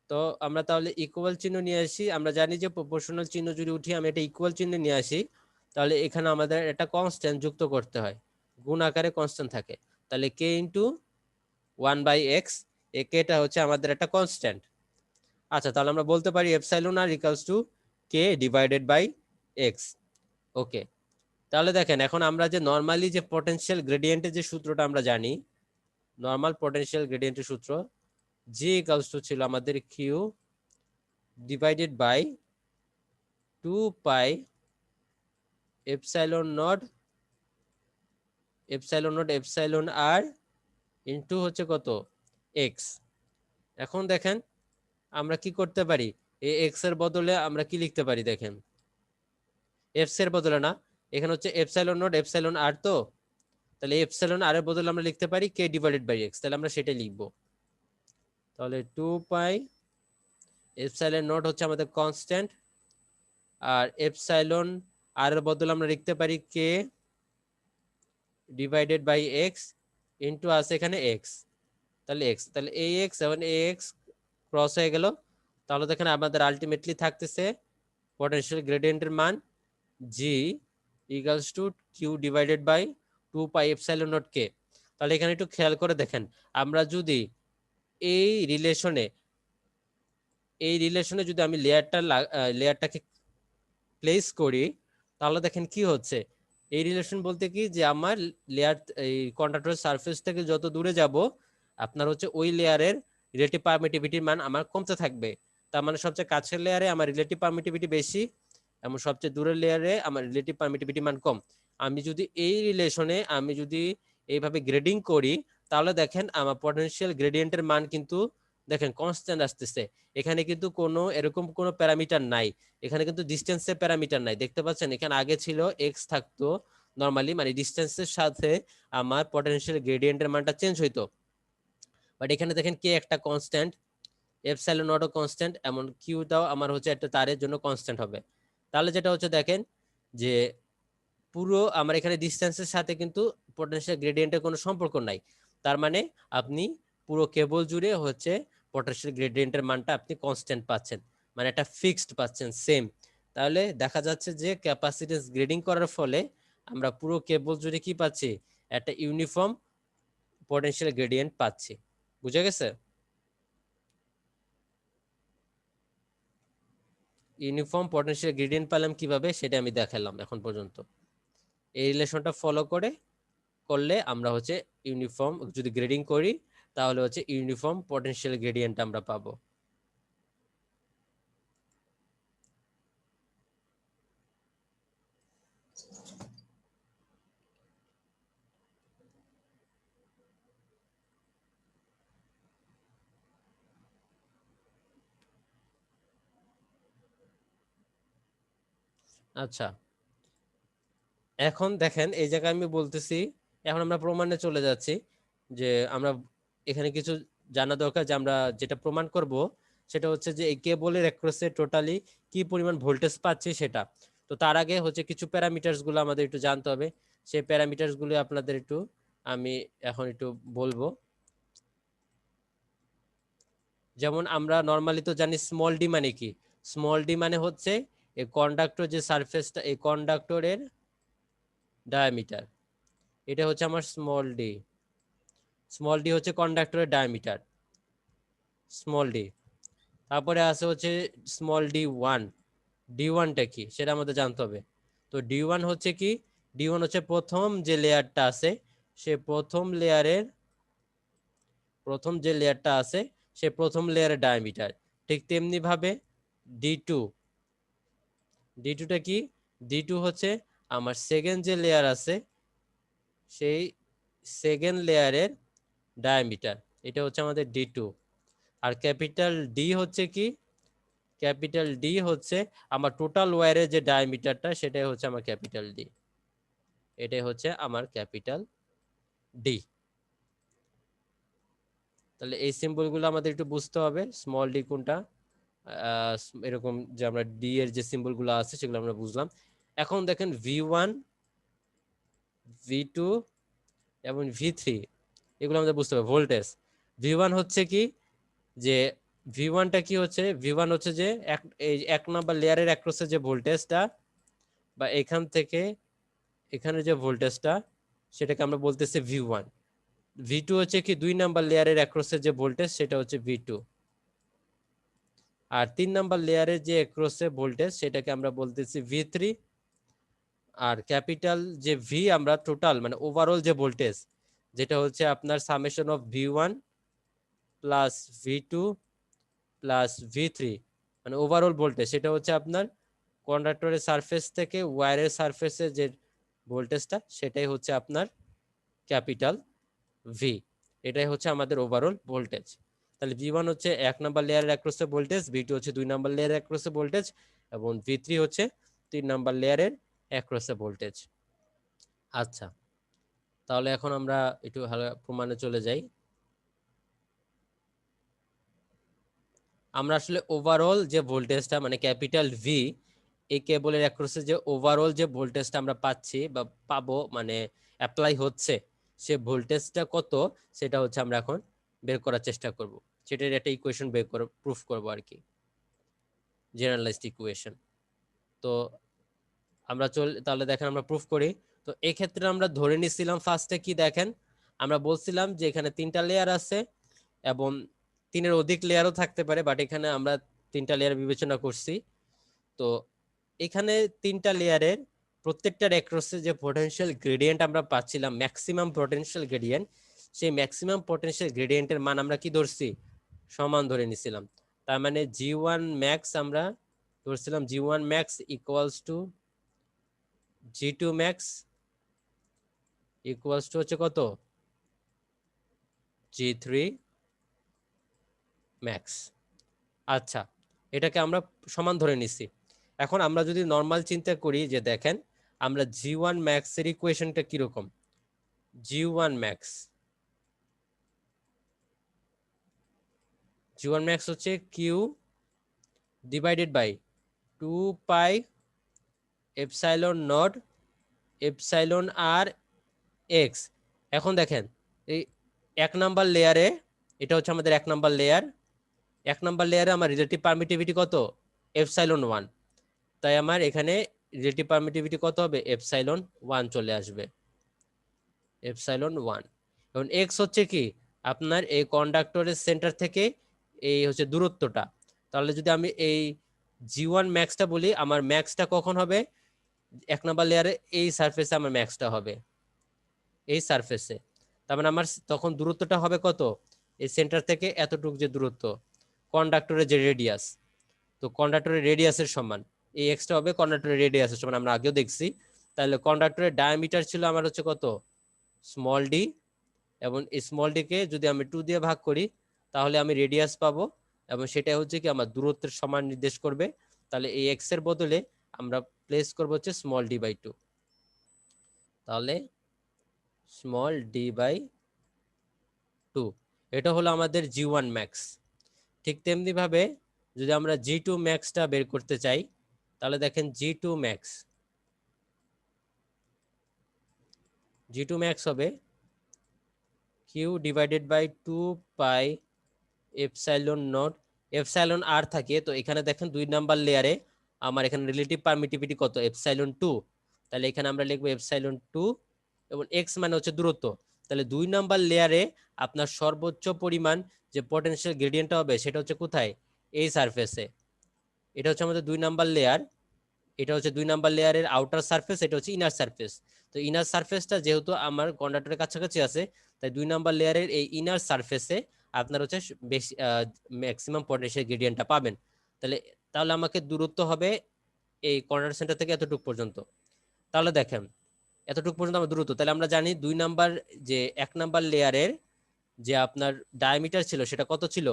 তো আমরা তাহলে ইকুয়াল চিহ্ন নিয়ে আসি। আমরা জানি যে প্রপোর্শনাল চিহ্ন যদি উঠি আমি এটা ইকুয়াল চিহ্ন নিয়ে আসি, তাহলে এখানে আমাদের একটা কনস্ট্যান্ট যুক্ত করতে হয়, গুণ আকারে কনস্ট্যান্ট থাকে। তাহলে কে ইন্টু 1/x, এ কেটা হচ্ছে আমাদের একটা কনস্ট্যান্ট। আচ্ছা, তাহলে আমরা বলতে পারি epsilon R equals to K divided by X. Okay, তাহলে দেখেন এখন আমরা যে নর্মালি যে পটেনশিয়াল গ্রেডিয়েন্টের যে সূত্রটা আমরা জানি, নর্মাল পটেনশিয়াল গ্রেডিয়েন্টের সূত্র জি ইকুয়ালস টু ছিল আমাদের Q divided by 2 pi epsilon not epsilon R into হচ্ছে কত এক্স। এখন দেখেন আমরা কি করতে পারি, এই এক্স এর বদলে আমরা কি লিখতে পারি দেখেন, এফস এর বদলে না, এখানে হচ্ছে এপসাইলন নট এপসাইলন আর, তো তাহলে এপসাইলন আর এর বদলে আমরা লিখতে পারি কে ডিভাইডেড বাই এক্স, তাহলে আমরা সেটাই লিখবো। তাহলে 2 পাই এপসাইলন নট হচ্ছে আমাদের কনস্ট্যান্ট, আর এপসাইলন আর এর বদলে আমরা লিখতে পারি কে ডিভাইডেড বাই এক্স ইন্টু আছে এখানে এক্স, তাহলে এক্স, তাহলে এই এক্স এবং এ এক্স ক্রস হয়ে গেল। তাহলে দেখেন আমাদের আলটিমেটলি থাকতেছে পটেনশিয়াল গ্রেডিয়েন্টের মান G equals to Q divided by 2 pi epsilon nought K. তাহলে এখানে একটু খেয়াল করে দেখেন, আমরা যদি এই রিলেশনে যদি আমি লেয়ারটাকে প্লেস করি, তাহলে দেখেন কি হচ্ছে, এই রিলেশন বলতে কি যে আমার লেয়ার এই কন্ডাক্টরের সারফেস থেকে যত দূরে যাব আপনার হচ্ছে ওই লেয়ারের রিলেটিভ পারমিটিভিটির মান আমার কমতে থাকবে। তার মানে সবচেয়ে কাছের লেয়ারে আমার রিলেটিভ পারমিটিভিটি বেশি এবং সবচেয়ে দূরের লেয়ারে আমার রিলেটিভ পারমিটিভিটি মান কম। আমি যদি এই রিলেশনে আমি যদি এইভাবে গ্রেডিং করি, তাহলে দেখেন আমার পটেনশিয়াল গ্রেডিয়েন্টের মান কিন্তু দেখেন কনস্ট্যান্ট আসতেছে। এখানে কিন্তু কোনো এরকম কোনো প্যারামিটার নাই, এখানে কিন্তু ডিস্টেন্সের প্যারামিটার নাই, দেখতে পাচ্ছেন এখানে আগে ছিল এক্স থাকতো নরমালি, মানে ডিস্টেন্সের সাথে আমার পটেনশিয়াল গ্রেডিয়েন্টের মানটা চেঞ্জ হইতো, বাট এখানে দেখেন কে একটা কনস্ট্যান্ট, এপসাইলন নটও কনস্ট্যান্ট, এমন কিউটাও আমার হচ্ছে একটা তারের জন্য কনস্ট্যান্ট হবে। তাহলে যেটা হচ্ছে দেখেন যে পুরো আমার এখানে ডিস্টেন্সের সাথে কিন্তু পটেনশিয়াল গ্রেডিয়েন্টের কোনো সম্পর্ক নাই, তার মানে আপনি পুরো কেবল জুড়ে হচ্ছে পটেনশিয়াল গ্রেডিয়েন্টের মানটা আপনি কনস্ট্যান্ট পাচ্ছেন, মানে একটা ফিক্সড পাচ্ছেন সেম। তাহলে দেখা যাচ্ছে যে ক্যাপাসিটেন্স গ্রেডিং করার ফলে আমরা পুরো কেবল জুড়ে কি পাচ্ছি, একটা ইউনিফর্ম পটেনশিয়াল গ্রেডিয়েন্ট পাচ্ছি। বুঝে গেছে? ইউনিফর্ম পটেনশিয়াল গ্রেডিয়েন্ট পেলাম কিভাবে সেটা আমি দেখালাম এখন পর্যন্ত। এই রিলেশনটা ফলো করলে আমরা হচ্ছে ইউনিফর্ম যদি গ্রেডিং করি তাহলে হচ্ছে ইউনিফর্ম পটেনশিয়াল গ্রেডিয়েন্ট আমরা পাবো। আচ্ছা, এখন দেখেন এই জায়গায় আমি বলতেছি, এখন আমরা প্রমাণে চলে যাচ্ছি যে আমরা এখানে কিছু জানা দরকার, যে আমরা যেটা প্রমাণ করব সেটা হচ্ছে যে এই কেবলের অ্যাক্রসে টোটালি কি পরিমাণ ভোল্টেজ পাচ্ছি সেটা। তো তার আগে হচ্ছে কিছু প্যারামিটারস গুলো আমাদের একটু জানতে হবে, সেই প্যারামিটারস গুলো আপনাদের একটু আমি এখন একটু বলবো। যেমন আমরা নর্মালি তো জানি স্মল ডি মানে কি, স্মল ডি মানে হচ্ছে এই কন্ডাক্টর যে সারফেসটা, এই কন্ডাক্টরের ডায়ামিটার, এটা হচ্ছে আমার স্মল ডি। স্মল ডি হচ্ছে কন্ডাক্টরের ডায়ামিটার, স্মল ডি। তারপরে আছে হচ্ছে স্মল ডি ওয়ান, ডি ওয়ানটা কি সেটা আমাদের জানতে হবে। তো ডি ওয়ান হচ্ছে কি, ডি ওয়ান হচ্ছে প্রথম যে লেয়ারটা আছে, সে প্রথম যে লেয়ারটা আছে সে প্রথম লেয়ারের ডায়ামিটার। ঠিক তেমনি ভাবে ডি টু, ডি টুটা কি, ডি টু হচ্ছে আমার সেকেন্ড যে লেয়ার আছে সেই সেকেন্ড লেয়ারের ডায়ামিটার, এটা হচ্ছে আমাদের ডি টু। আর ক্যাপিটাল ডি হচ্ছে কি, ক্যাপিটাল ডি হচ্ছে আমার টোটাল ওয়্যারের যে ডায়ামিটারটা সেটাই হচ্ছে আমার ক্যাপিটাল ডি, এটাই হচ্ছে আমার ক্যাপিটাল ডি। তাহলে এই সিম্বলগুলো আমাদের একটু বুঝতে হবে, স্মল ডি কোনটা এরকম যে আমরা ডি এর যে সিম্বলগুলো আছে সেগুলো আমরা বুঝলাম। এখন দেখেন V1, V2 এবং V3 এগুলো আমাদের বুঝতে হবে ভোল্টেজ। V1 হচ্ছে কি যে V1টা কি হচ্ছে, V1 হচ্ছে যে এক নাম্বার লেয়ারের অ্যাক্রসে যে ভোল্টেজটা বা এখান থেকে এখানে যে ভোল্টেজটা সেটাকে আমরা বলতেছি V1। V2 হচ্ছে কি 2 নাম্বার লেয়ারের অ্যাক্রসে যে ভোল্টেজ সেটা হচ্ছে V2। আর 3 নাম্বার লেয়ারের যে অ্যাক্রসে ভোল্টেজ সেটাকে আমরা বলতেছি V3। আর ক্যাপিটাল যে ভি আমরা টোটাল মানে ওভারঅল যে ভোল্টেজ যেটা হচ্ছে আপনার summation of V1 plus V2 plus V3 মানে ওভারঅল ভোল্টেজ, সেটা হচ্ছে আপনার কন্ডাক্টরের সারফেস থেকে ওয়্যারের সারফেসে যে ভোল্টেজটা সেটাই হচ্ছে আপনার ক্যাপিটাল ভি। এটাই হচ্ছে আমাদের ওভারঅল ভোল্টেজ। তাহলে V1 হচ্ছে 1 নাম্বার লেয়ারের অ্যাক্রসে ভোল্টেজ, V2 হচ্ছে 2 নাম্বার লেয়ারের অ্যাক্রসে ভোল্টেজ এবং V3 হচ্ছে 3 নাম্বার লেয়ারের অ্যাক্রসে ভোল্টেজ। আচ্ছা, তাহলে এখন আমরা একটু প্রমাণে চলে যাই। আমরা আসলে ওভারঅল যে ভোল্টেজটা মানে ক্যাপিটাল ভি এই কেবলের অ্যাক্রসে যে ওভারঅল যে ভোল্টেজটা আমরা পাচ্ছি বা পাবো মানে অ্যাপ্লাই হচ্ছে সে ভোল্টেজটা কত সেটা হচ্ছে আমরা এখন বের করার চেষ্টা করব। সেটার একটা ইকুয়েশন বের করে প্রুফ করব আর কি, জেনারেলাইজড ইকুয়েশন। তো আমরা তাহলে দেখেন আমরা প্রুফ করি। তো এই ক্ষেত্রে আমরা ধরে নিছিলাম ফার্স্টে কি দেখেন, আমরা বলছিলাম যে এখানে 3টা লেয়ার আছে এবং 3-এর অধিক লেয়ারও থাকতে পারে, বাট এখানে আমরা 3টা লেয়ার বিবেচনা করছি। তো এখানে 3টা লেয়ারের প্রত্যেকটার অ্যাক্রসে যে পটেনশিয়াল গ্রেডিয়েন্ট আমরা পাচ্ছিলাম ম্যাক্সিমাম পটেনশিয়াল গ্রেডিয়েন্ট, সেই ম্যাক্সিমাম পটেনশিয়াল গ্রেডিয়েন্টের মান আমরা কি ধরছি, সমান ধরে নিছিলাম। তার মানে G1 ম্যাক্স আমরা ধরছিলাম G1 max equals to G2 max equals to হচ্ছে কত, G3 ম্যাক্স। আচ্ছা, এটাকে আমরা সমান ধরে নিছি। এখন আমরা যদি নর্মাল চিন্তা করি যে দেখেন আমরা G1 ম্যাক্স এর ইকুয়েশনটা কিরকম, G1 ম্যাক্স G1 ম্যাক্স হচ্ছে Q divided by 2 pi epsilon not epsilon R X. এখন দেখেন এই 1 নাম্বার লেয়ারে, এটা হচ্ছে আমাদের 1 নাম্বার লেয়ার, 1 নাম্বার লেয়ারে আমার রিলেটিভ পারমিটিভিটি কত, এপসাইলন 1। তাই আমার এখানে রিলেটিভ পারমিটিভিটি কত হবে, এপসাইলন 1 চলে আসবে, এপসাইলন 1। এবং এক্স হচ্ছে কি আপনার এই কন্ডাক্টরের সেন্টার থেকে এই হচ্ছে দূরত্বটা। তাহলে যদি আমি এই G1 ম্যাক্সটা বলি, আমার ম্যাক্সটা কখন হবে, 1 নাম্বার লেয়ারে এই সারফেসে আমার ম্যাক্সটা হবে, এই সারফেসে। তার মানে আমার তখন দূরত্বটা হবে কত, এই সেন্টার থেকে এতটুকু যে দূরত্ব, কন্ডাক্টরের যে রেডিয়াস, তো কন্ডাক্টরের রেডিয়াসের সমান এই এক্সটা হবে কন্ডাক্টরের রেডিয়াসের সমান, আমরা আগেও দেখছি। তাহলে কন্ডাক্টরের ডায়ামিটার ছিল আমার হচ্ছে কত, স্মল ডি, এবং স্মল ডি কে যদি আমি 2 দিয়ে ভাগ করি তাহলে আমি রেডিয়াস পাবো, এবং সেটা হচ্ছে কি আমার দূরত্বের সমান নির্দেশ করবে। তাহলে এই এক্স এর বদলে আমরা প্লেস করবো হচ্ছে স্মল ডি বাই 2। তাহলে স্মল ডি বাই 2, এটা হলো আমাদের G1 ম্যাক্স। ঠিক তেমনি ভাবে যদি আমরা G2 ম্যাক্সটা বের করতে চাই তাহলে দেখেন G2 ম্যাক্স, G2 ম্যাক্স হবে Q divided by 2 pi epsilon not, epsilon R থাকে, তো এখানে দেখেন 2 নাম্বার লেয়ারে আমার এখানে রিলেটিভ পারমিটিভিটি কত, এপসাইলন 2। তাহলে এখানে আমরা লিখবো এপসাইলন 2 এবং এক্স মানে হচ্ছে দূরত্ব। তাহলে 2 নাম্বার লেয়ারে আপনার সর্বোচ্চ পরিমাণ যে পটেনশিয়াল গ্রেডিয়েন্টটা হবে সেটা হচ্ছে কোথায়, এই সারফেসে। এটা হচ্ছে আমাদের 2 নাম্বার লেয়ার, এটা হচ্ছে 2 নাম্বার লেয়ারের আউটার সারফেস, এটা হচ্ছে ইনার সারফেস। তো ইনার সারফেসটা যেহেতু আমার কন্ডাক্টরের কাছাকাছি আছে, তাই 2 নাম্বার লেয়ারের এই ইনার সারফেসে আপনার হচ্ছে বেশি ম্যাক্সিমাম পটেনশিয়াল গ্রেডিয়েন্টটা পাবেন। তাহলে তাহলে আমাকে দূরত্ব হবে এই কর্নার সেন্টার থেকে এতটুকু পর্যন্ত। তাহলে দেখেন এতটুকু পর্যন্ত আমার দূরত্ব, তাহলে আমরা জানি 2 নাম্বার যে 1 নাম্বার লেয়ারের যে আপনার ডায়ামিটার ছিল সেটা কত ছিল,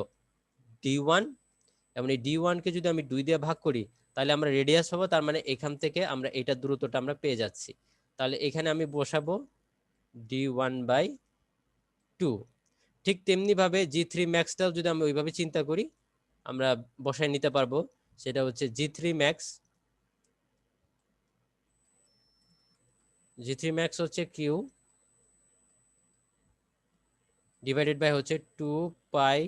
D1, এবং এই D1 কে যদি আমি 2 দিয়ে ভাগ করি তাহলে আমরা রেডিয়াস পাবো। তার মানে এখান থেকে আমরা এটার দূরত্বটা আমরা পেয়ে যাচ্ছি। তাহলে এখানে আমি বসাবো D1 বাই 2। ঠিক তেমনি ভাবে G3 ম্যাক্সটাও যদি আমি ওইভাবে চিন্তা করি আমরা বসায় নিতে পারবো, সেটা হচ্ছে G3 max। G3 max হচ্ছে Q ডিভাইডেড বাই হচ্ছে 2 পাই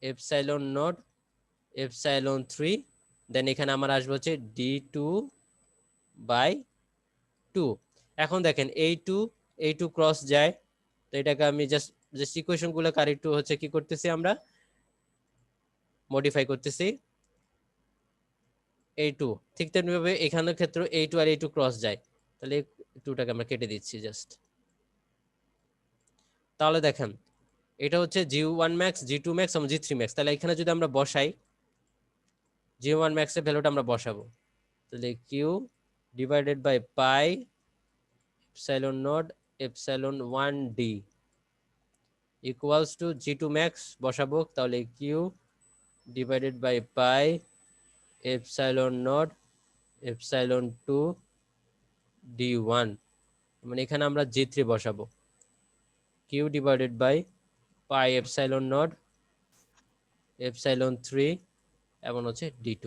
এপসাইলন নট এপসাইলন 3, দেন এখানে আমার আসবে হচ্ছে D2 বাই 2। এখন দেখেন এই টু ক্রস যায়, তো এটাকে আমি জাস্ট ইকুয়েশন গুলো আরেকটু হচ্ছে কি করতেছি, আমরা মডিফাই করতেছি। এই টু ঠিক তেমনিভাবে এখানের ক্ষেত্রে এই টু আর এই টু ক্রস যায়, তাহলে এই টুটাকে আমরা কেটে দিচ্ছি জাস্ট। তাহলে দেখেন এটা হচ্ছে G1 ম্যাক্স, G2 ম্যাক্স এবং G3 ম্যাক্স। তাহলে এখানে যদি আমরা বসাই G1 ম্যাক্সের ভ্যালুটা আমরা বসাবো, তাহলে Q divided by pi epsilon not epsilon 1 D equals to G2 max বসাবো, তাহলে Q divided by pi epsilon not epsilon 2 D1, মানে এখানে আমরা G3 বসাবো, Q divided by pi epsilon not epsilon 3 এবং হচ্ছে D2।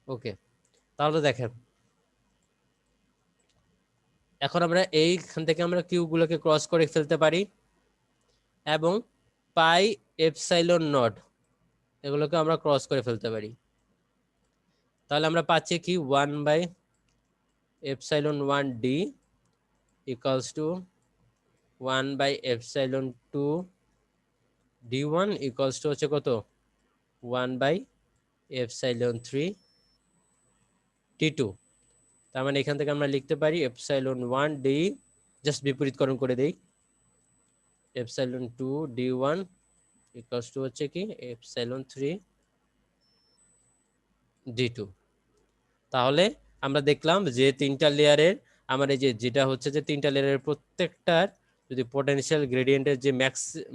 ওকে, তাহলে দেখেন এখন আমরা এইখান থেকে আমরা কিউ গুলোকে ক্রস করে ফেলতে পারি এবং পাই এপসাইলন নট এগুলোকে আমরা ক্রস করে ফেলতে পারি। তাহলে আমরা পাচ্ছি কি 1 by epsilon 1 D equals to 1 by epsilon 2 D1 equals to হচ্ছে কত 1 বাই এপসাইলন 3 D2। তার মানে এখান থেকে আমরা লিখতে পারি এপসাইলন 1 ডি, জাস্ট বিপরীতকরণ করে দেই, এপসাইলন 2 D1 ইকুয়ালস টু হচ্ছে কি এপসাইলন 3 D2। তাহলে আমরা দেখলাম যে তিনটা লেয়ারের আমার এই যেটা হচ্ছে যে তিনটা লেয়ারের প্রত্যেকটার যদি পটেনশিয়াল গ্রেডিয়েন্টের যে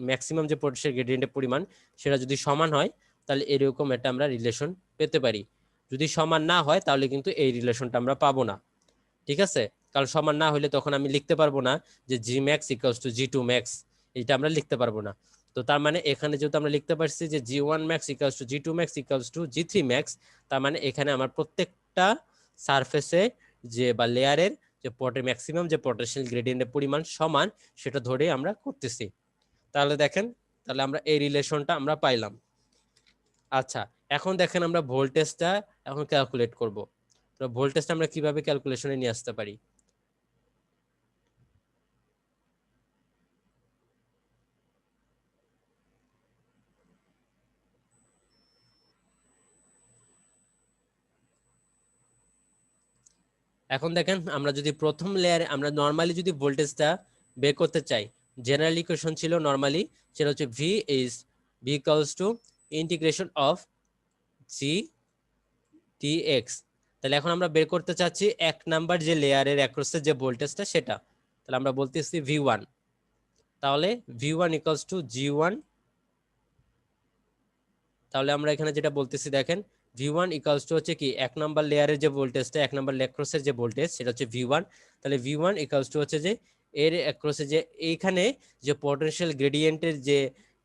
ম্যাক্সিমাম যে পটেনশিয়াল গ্রেডিয়েন্টের পরিমাণ সেটা যদি সমান হয় তাহলে এরকম একটা আমরা রিলেশন পেতে পারি। যদি সমান না হয় তাহলে কিন্তু এই রিলেশনটা আমরা পাবো না, ঠিক আছে? কারণ সমান না হলে তখন আমি লিখতে পারবো না যে G max equals to G2 max, এটা আমরা লিখতে পারবো না। তো তার মানে এখানে যেহেতু আমরা লিখতে পারছি যে G1 max equals to G2 max equals two G3 max, তার মানে এখানে আমার প্রত্যেকটা সারফেসে যে বা লেয়ারের যে ম্যাক্সিমাম যে পটেনশিয়াল গ্রেডিয়েন্টের পরিমাণ সমান সেটা ধরে আমরা করতেছি। তাহলে দেখেন, তাহলে আমরা এই রিলেশনটা আমরা পাইলাম। আচ্ছা, এখন দেখেন আমরা ভোল্টেজটা এখন ক্যালকুলেট করব। তো ভোল্টেজটা আমরা কিভাবে ক্যালকুলেশনে নিয়ে আসতে পারি? এখন দেখেন আমরা যদি প্রথম লেয়ারে আমরা নরমালি যদি ভোল্টেজটা বের করতে চাই, জেনারেল ইকুয়েশন ছিল নরমালি সেটা হচ্ছে V equals to integration of G DX. তাহলে এখন আমরা বের করতে চাচ্ছি এক নাম্বার যে লেয়ারের অ্যাক্রসের যে ভোল্টেজটা সেটা, তাহলে আমরা বলতেছি V1। তাহলে V1 ইকুয়ালস টু G1, তাহলে আমরা এখানে যেটা বলতেছি দেখেন V1 ইকুয়ালস টু হচ্ছে কি এক নাম্বার লেয়ারের যে ভোল্টেজটা এক নাম্বার অ্যাক্রসের যে ভোল্টেজ সেটা হচ্ছে V1। তাহলে V1 ইকুয়ালস টু হচ্ছে যে এর অ্যাক্রসে যে এইখানে যে পটেনশিয়াল গ্রেডিয়েন্টের যে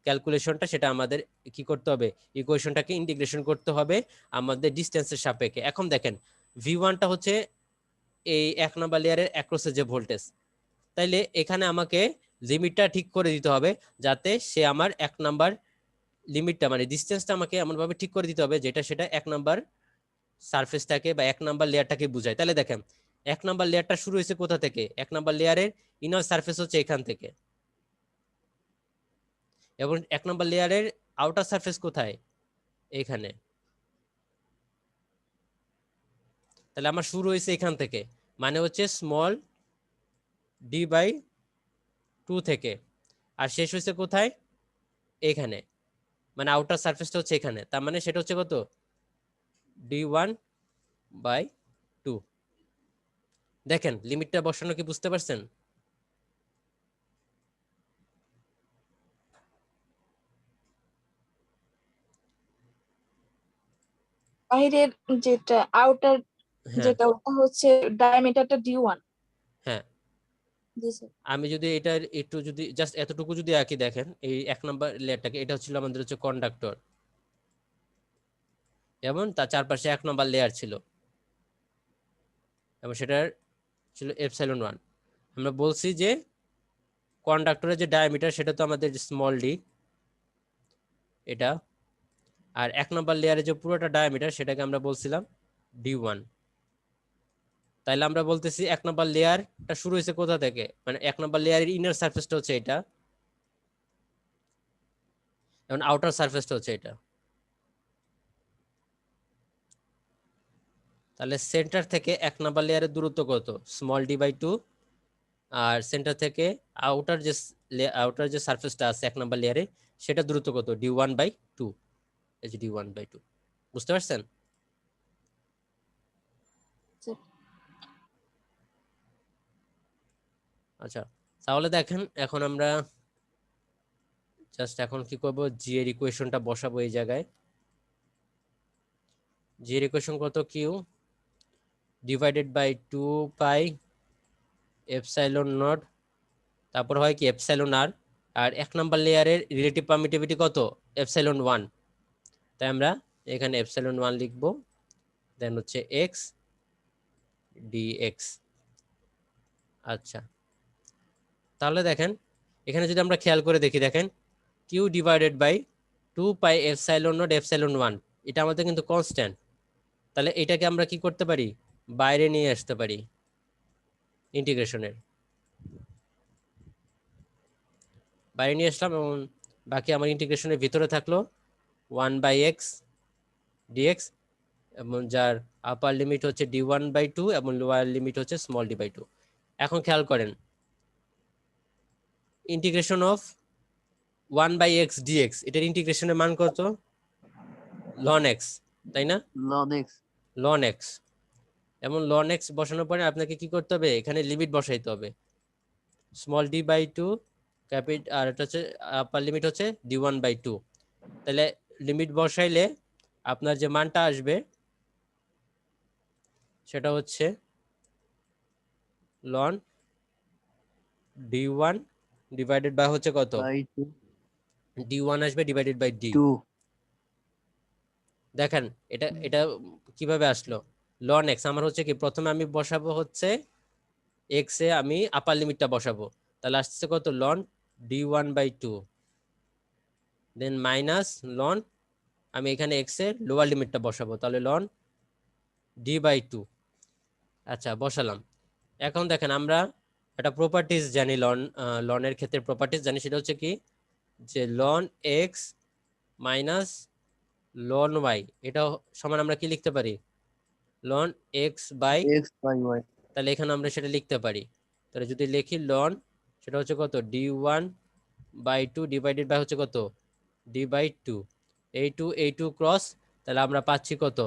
ক্যালকুলেশনটা সেটা আমাদের কি করতে হবে, ইকুয়েশনটাকে ইন্টিগ্রেশন করতে হবে আমাদের ডিসটেন্সের সাপেক্ষে। এখন দেখেন V1টা হচ্ছে এই এক নাম্বার লেয়ারের অ্যাক্রসের যে ভোল্টেজ, তাইলে এখানে আমাকে লিমিটটা ঠিক করে দিতে হবে যাতে সে আমার এক নাম্বার লিমিটটা মানে ডিসটেন্সটা আমাকে এমনভাবে ঠিক করে দিতে হবে যেটা সেটা এক নাম্বার সারফেসটাকে বা এক নাম্বার লেয়ারটাকে বোঝায়। তাহলে দেখেন এক নাম্বার লেয়ারটা শুরু হয়েছে কোথা থেকে, এক নাম্বার লেয়ারের ইনার সারফেস হচ্ছে এখান থেকে, এবং এক নাম্বার লেয়ারের আউটার সারফেস কোথায়, এখানে। তাহলে আমার শুরু হয়েছে এখান থেকে, মানে হচ্ছে স্মল ডি বাই 2 থেকে, আর শেষ হয়েছে কোথায়, এখানে, মানে আউটার সারফেসটা হচ্ছে এখানে। তার মানে সেটা হচ্ছে কত D1 বাই 2। দেখেন লিমিটটা বসানো কি বুঝতে পারছেন? বাইরের যেটা আউটার হ্যাঁ যেটা ওটা হচ্ছে ডায়ামিটারটা D1। হ্যাঁ জি স্যার। আমি যদি এটার একটু যদি জাস্ট এতটুকু যদি আঁকি, দেখেন এই 1 নাম্বার লেয়ারটাকে, এটা হচ্ছিল আমাদের হচ্ছে কন্ডাক্টর, এবং তার চারপাশে 1 নাম্বার লেয়ার ছিল এবং সেটার ছিল ε1। আমরা বলছি যে কন্ডাক্টরের যে ডায়ামিটার সেটা তো আমাদের স্মল ডি, এটা, আর 1 নাম্বার লেয়ারের যে পুরোটা ডায়ামিটার সেটাকে আমরা বলছিলাম D1। তাইলে আমরা বলতেছি 1 নাম্বার লেয়ারটা শুরু হয়েছে কোথা থেকে, মানে 1 নাম্বার লেয়ারের ইনার সারফেসটা হচ্ছে এটা, এবং আউটার সারফেসটা হচ্ছে এটা। তাহলে সেন্টার থেকে 1 নাম্বার লেয়ারের দূরত্ব কত, স্মল d/2, আর সেন্টার থেকে আউটার যে সারফেসটা আছে 1 নাম্বার লেয়ারে সেটা দূরত্ব কত, d1/2। এই যে d1/2, বুঝতে পারছেন? আচ্ছা, তাহলে দেখেন এখন আমরা জাস্ট এখন কি করব, জি এর ইকুয়েশনটা বসাবো এই জায়গায়। জি এর ইকুয়েশন কত, Q divided by 2 pi epsilon naught, তারপর হয় কি এপসাইলন আর, আর 1 নাম্বার লেয়ারের রিলেটিভ পারমিটিভিটি কত, ε1। তাই আমরা এখানে ε1 লিখবো, দেন হচ্ছে এক্স ডিএক্স। আচ্ছা, তাহলে দেখেন এখানে যদি আমরা খেয়াল করে দেখি, দেখেন Q divided by 2 pi epsilon nought ε1, এটা আমাদের কিন্তু কনস্ট্যান্ট। তাহলে এটাকে আমরা কি করতে পারি, বাইরে নিয়ে আসতে পারি ইন্টিগ্রেশনের, বাইরে নিয়ে আসলাম, এবং বাকি আমার ইন্টিগ্রেশনের ভিতরে থাকলো 1/x dx, এবং যার আপার লিমিট হচ্ছে d1/2 এবং লোয়ার লিমিট হচ্ছে স্মল d/2। এখন খেয়াল করেন ইন্টিগ্রেশন অফ 1/x dx, এটার ইন্টিগ্রেশনের মান কত, ln x, তাই না, ln x। ln x, এবং ln x বসানোর পরে আপনাকে কি করতে হবে, এখানে লিমিট বসাইতে হবে, স্মল d/2 ক্যাপিটাল, আর এটা হচ্ছে আপার লিমিট হচ্ছে d1/2। তাহলে লিমিট বসাইলে আপনার যে মানটা আসবে সেটা হচ্ছে ln d1 ডিভাইডেড বাই হচ্ছে কত, বাই d1 আসবে ডিভাইডেড বাই d। 2। দেখেন এটা এটা কিভাবে আসলো, ln x আমার হচ্ছে কি, প্রথমে আমি বসাবো হচ্ছে x এ আমি আপার লিমিটটা বসাবো, তাহলে আসছে কত, ln d1/2, than minus ln, আমি এখানে x এর লোয়ার লিমিটটা বসাবো, তাহলে ln d/2। আচ্ছা, বসালাম। এখন দেখেন আমরা একটা প্রপার্টিজ জানি, ln এর ক্ষেত্রে প্রপার্টিজ জানি, সেটা হচ্ছে কি, যে ln x minus ln y, এটা সমান আমরা কি লিখতে পারি, ln x by, x by y। তাহলে এখানে আমরা সেটা লিখতে পারি। তাহলে যদি লিখি ln, সেটা হচ্ছে কত, d1/2 ডিভাইডেড বাই হচ্ছে কত, d/2, এই টু ক্রস, তাহলে আমরা পাচ্ছি কত,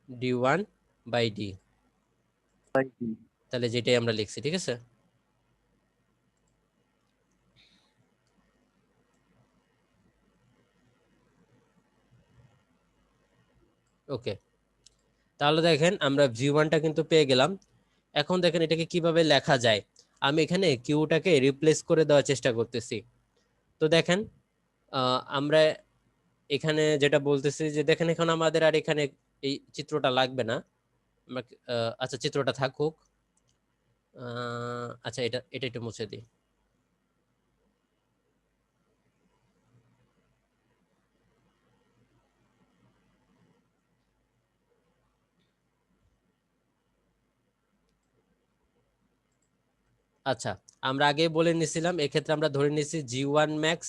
d1/d, তাহলে যেটাই আমরা লিখছি, ঠিক আছে। ওকে, তাহলে দেখেন আমরা v1টা কিন্তু পেয়ে গেলাম। এখন দেখেন এটাকে কিভাবে লেখা যায়, আমি এখানে কিউটাকে রিপ্লেস করে দেওয়ার চেষ্টা করতেছি। তো দেখেন আমরা এখানে যেটা বলতেছি যে দেখেন এখন আমাদের আর এখানে এই চিত্রটা লাগবে না, আচ্ছা চিত্রটা থাকুক, আচ্ছা এটা এটা একটু মুছে দিই। আচ্ছা, আমরা আগে বলে নিছিলাম, এক্ষেত্রে আমরা ধরে নিছি g1 max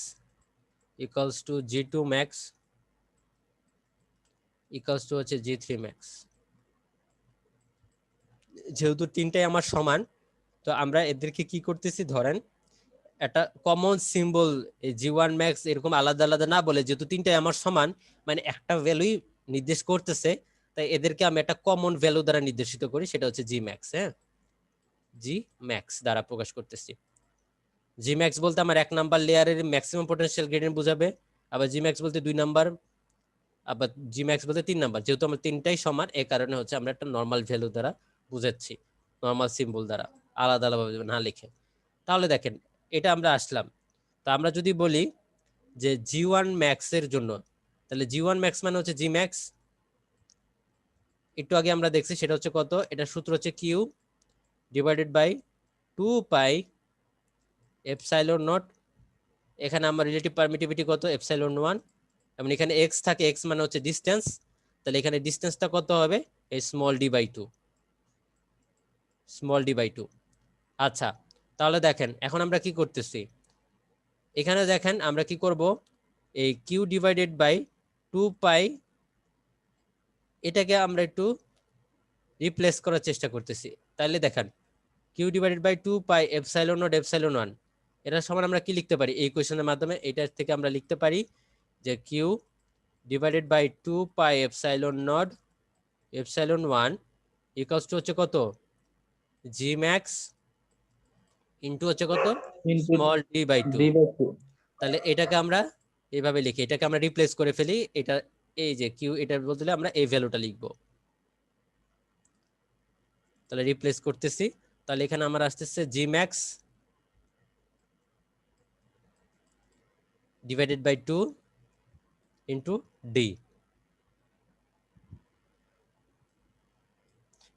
equals to g2 max equals to হচ্ছে g3 max। যেহেতু তিনটাই আমার সমান, তো আমরা এদেরকে কি করতেছি, ধরেন একটা কমন সিম্বল, এই g1 max এরকম আলাদা আলাদা না বলে, যেহেতু তিনটাই আমার সমান, মানে একটা ভ্যালুই নির্দেশ করতেছে, তাই এদেরকে আমি একটা কমন ভ্যালু দ্বারা নির্দেশিত করি, সেটা হচ্ছে g max। হ্যাঁ, g max দ্বারা প্রকাশ করতেছি। g max বলতে আমার 1 নাম্বার লেয়ারের ম্যাক্সিমাম পটেনশিয়াল গ্রেডিয়েন্ট বোঝাবে, আবার g max বলতে 2 নাম্বার আবার জি ম্যাক্স বলতে 3 নাম্বার, যেহেতু আমরা তিনটাই সমান এই কারণে হচ্ছে আমরা একটা নর্মাল ভ্যালু দ্বারা বুঝাচ্ছি, নর্মাল সিম্বল দ্বারা, আলাদা আলাদাভাবে না লিখে। তাহলে দেখেন এটা আমরা আসলাম। তো আমরা যদি বলি যে জি1 ম্যাক্স এর জন্য, তাহলে জি1 ম্যাক্স মানে হচ্ছে জি ম্যাক্স, একটু আগে আমরা দেখছি সেটা হচ্ছে কত, এটা সূত্র হচ্ছে Q divided by 2 pi epsilon naught, এখানে আমার রিলেটিভ পারমিটিভিটি কত এপসাইলন 1, এবং এখানে এক্স থাকে, এক্স মানে হচ্ছে ডিসটেন্স, তাহলে এখানে ডিসটেন্সটা কত হবে এই small D by 2, small D by 2। আচ্ছা তাহলে দেখেন এখন আমরা কি করতেছি, এখানে দেখেন আমরা কি করব, এই কিউ ডিভাইডেড বাই 2 পাই এটাকে আমরা একটু রিপ্লেস করার চেষ্টা করতেছি। তাহলে দেখেন Q divided by 2 pi epsilon not epsilon 1, এটা সমান আমরা কি লিখতে পারি এই কোয়েশ্চেনের মাধ্যমে, এটার থেকে আমরা লিখতে পারি যে Q divided by 2 pi epsilon not epsilon 1 equals to হচ্ছে কত জি ম্যাক্স ইনটু হচ্ছে কত into small D by 2। D by 2। তাহলে এটাকে আমরা এইভাবে লিখি, এটাকে আমরা রিপ্লেস করে ফেলি, এটা এই যে কিউ এটা বলতে আমরা এই ভ্যালুটা লিখবো, তাহলে রিপ্লেস করতেছি। তাহলে এখানে আমার আসতেছে G max divided by 2 into D,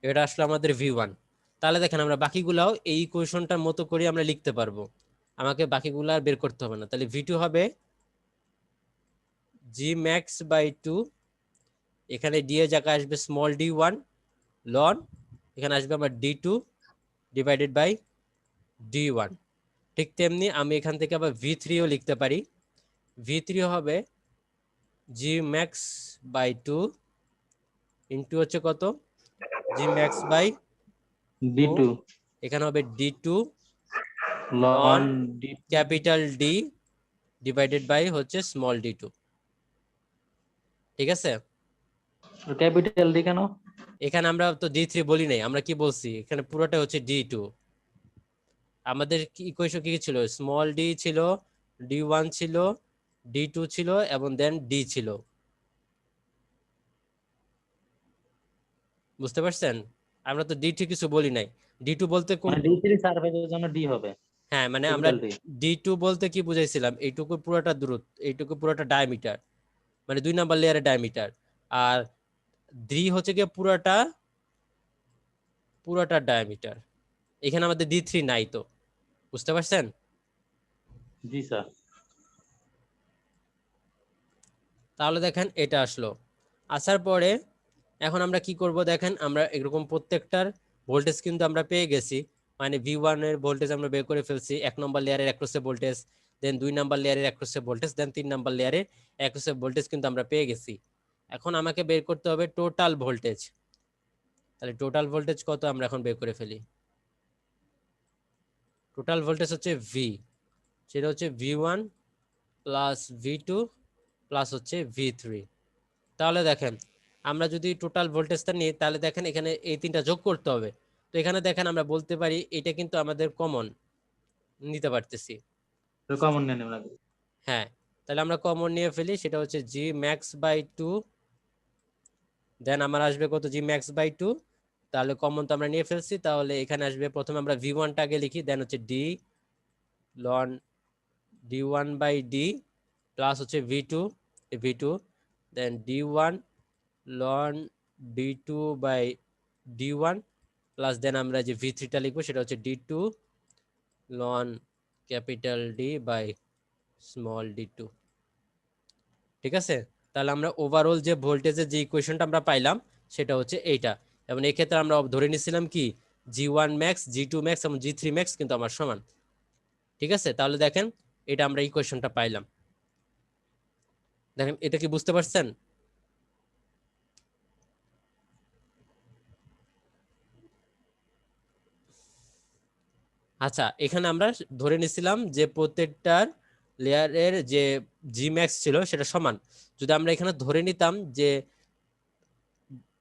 এটা আসলে আমাদের ভি1। তাহলে দেখেন আমরা বাকিগুলাও এই ইকুয়েশনটার মতো করে আমরা লিখতে পারবো, আমাকে বাকিগুলো আর বের করতে হবে না। তাহলে ভি2 হবে জি ম্যাক্স বাই 2, এখানে ডি এর জায়গায় আসবে স্মল ডি1 লন, এখানে আসবে আমার ডি2 ডিভাইডেড বাই ডি1। ঠিক তেমনি আমি এখান থেকে আবার ভি3ও লিখতে পারি, ভি3 হবে জি ম্যাক্স বাই 2 ইনটু হচ্ছে কত জি ম্যাক্স বাই ডি 2 এখানে হবে D two ln D capital D divided by হচ্ছে স্মল ডি2। ঠিক আছে, ক্যাপিটাল ডি কেন? এখানে আমরা তো ডি3 বলি নাই, আমরা কি বলছি এখানে পুরোটা হচ্ছে ডি2। আমাদের কি ইকুয়েশন কি ছিল, স্মল ডি ছিল, ডি1 ছিল, ডি2 ছিল এবং দেন ডি ছিল, বুঝতে পারছেন? আমরা তো ডি2 কিছু বলি নাই, ডি2 বলতে কোন, মানে ডি 3 সারফেসের জন্য ডি হবে, হ্যাঁ মানে আমরা ক্যাপিটাল ডি। ডি2 বলতে কি বুঝাইছিলাম, এইটুকু পুরোটা দূরত্ব, এইটুকু পুরোটা ডায়ামিটার, মানে 2 নাম্বার লেয়ারের ডায়ামিটার, আর ডি হচ্ছে কি পুরোটা পুরোটা ডায়ামিটার। এখানে আমাদের ডি3 নাই, তো বুঝতে পারছেন? জি স্যার। তাহলে দেখেন এটা আসলো, আসার পরে এখন আমরা কি করব, দেখেন আমরা এরকম প্রত্যেকটার ভোল্টেজ কিন্তু আমরা পেয়ে গেছি, মানে ভি1 এর ভোল্টেজ আমরা বের করে ফেলছি, 1 নম্বর লেয়ারের অ্যাক্রসে ভোল্টেজ, দেন 2 নাম্বার লেয়ারের অ্যাক্রসে ভোল্টেজ, দেন 3 নাম্বার লেয়ারের অ্যাক্রসে ভোল্টেজ কিন্তু আমরা পেয়ে গেছি। এখন আমাকে বের করতে হবে টোটাল ভোল্টেজ। তাহলে টোটাল ভোল্টেজ কত আমরা এখন বের করে ফেলি, টোটাল ভোল্টেজ হচ্ছে ভি, সেটা হচ্ছে ভি1 প্লাস ভি2 প্লাস হচ্ছে ভি3। তাহলে দেখেন আমরা যদি টোটাল ভোল্টেজটা নিই তাহলে দেখেন এখানে এই তিনটা যোগ করতে হবে, তো এখানে দেখেন আমরা বলতে পারি এটা কিন্তু আমাদের কমন নিতে পারতেছি। তো কমন নেন আমরা। হ্যাঁ, তাহলে আমরা কমন নিয়ে ফেলি, সেটা হচ্ছে জি ম্যাক্স বাই 2, দেন আমার আসবে কত জি ম্যাক্স বাই 2, তাহলে কমন তো আমরা নিয়ে ফেলছি, তাহলে এখানে আসবে প্রথমে আমরা ভি1টা আগে লিখি, দেন হচ্ছে D ln D one by D plus হচ্ছে V two then D one ln D two by D one plus then আমরা যে ভি3টা লিখবো সেটা হচ্ছে D two ln capital D by small D two. ঠিক আছে, তাহলে আমরা ওভারঅল যে ভোল্টেজের যে ইকুয়েশনটা আমরা পাইলাম সেটা হচ্ছে এইটা, এবং এই ক্ষেত্রে আমরা ধরে নিছিলাম কি জি1 ম্যাক্স জি2 ম্যাক্স এবং জি3 ম্যাক্স কিন্তু আমার সমান। ঠিক আছে, তাহলে দেখেন এটা আমরা ইকুয়েশনটা পাইলাম, দেখেন এটা কি বুঝতে পারছেন? আচ্ছা, এখানে আমরা ধরে নিছিলাম যে প্রত্যেকটার লেয়ারের যে জি ম্যাক্স ছিল সেটা সমান। যদি আমরা এখানে ধরে নিতাম যে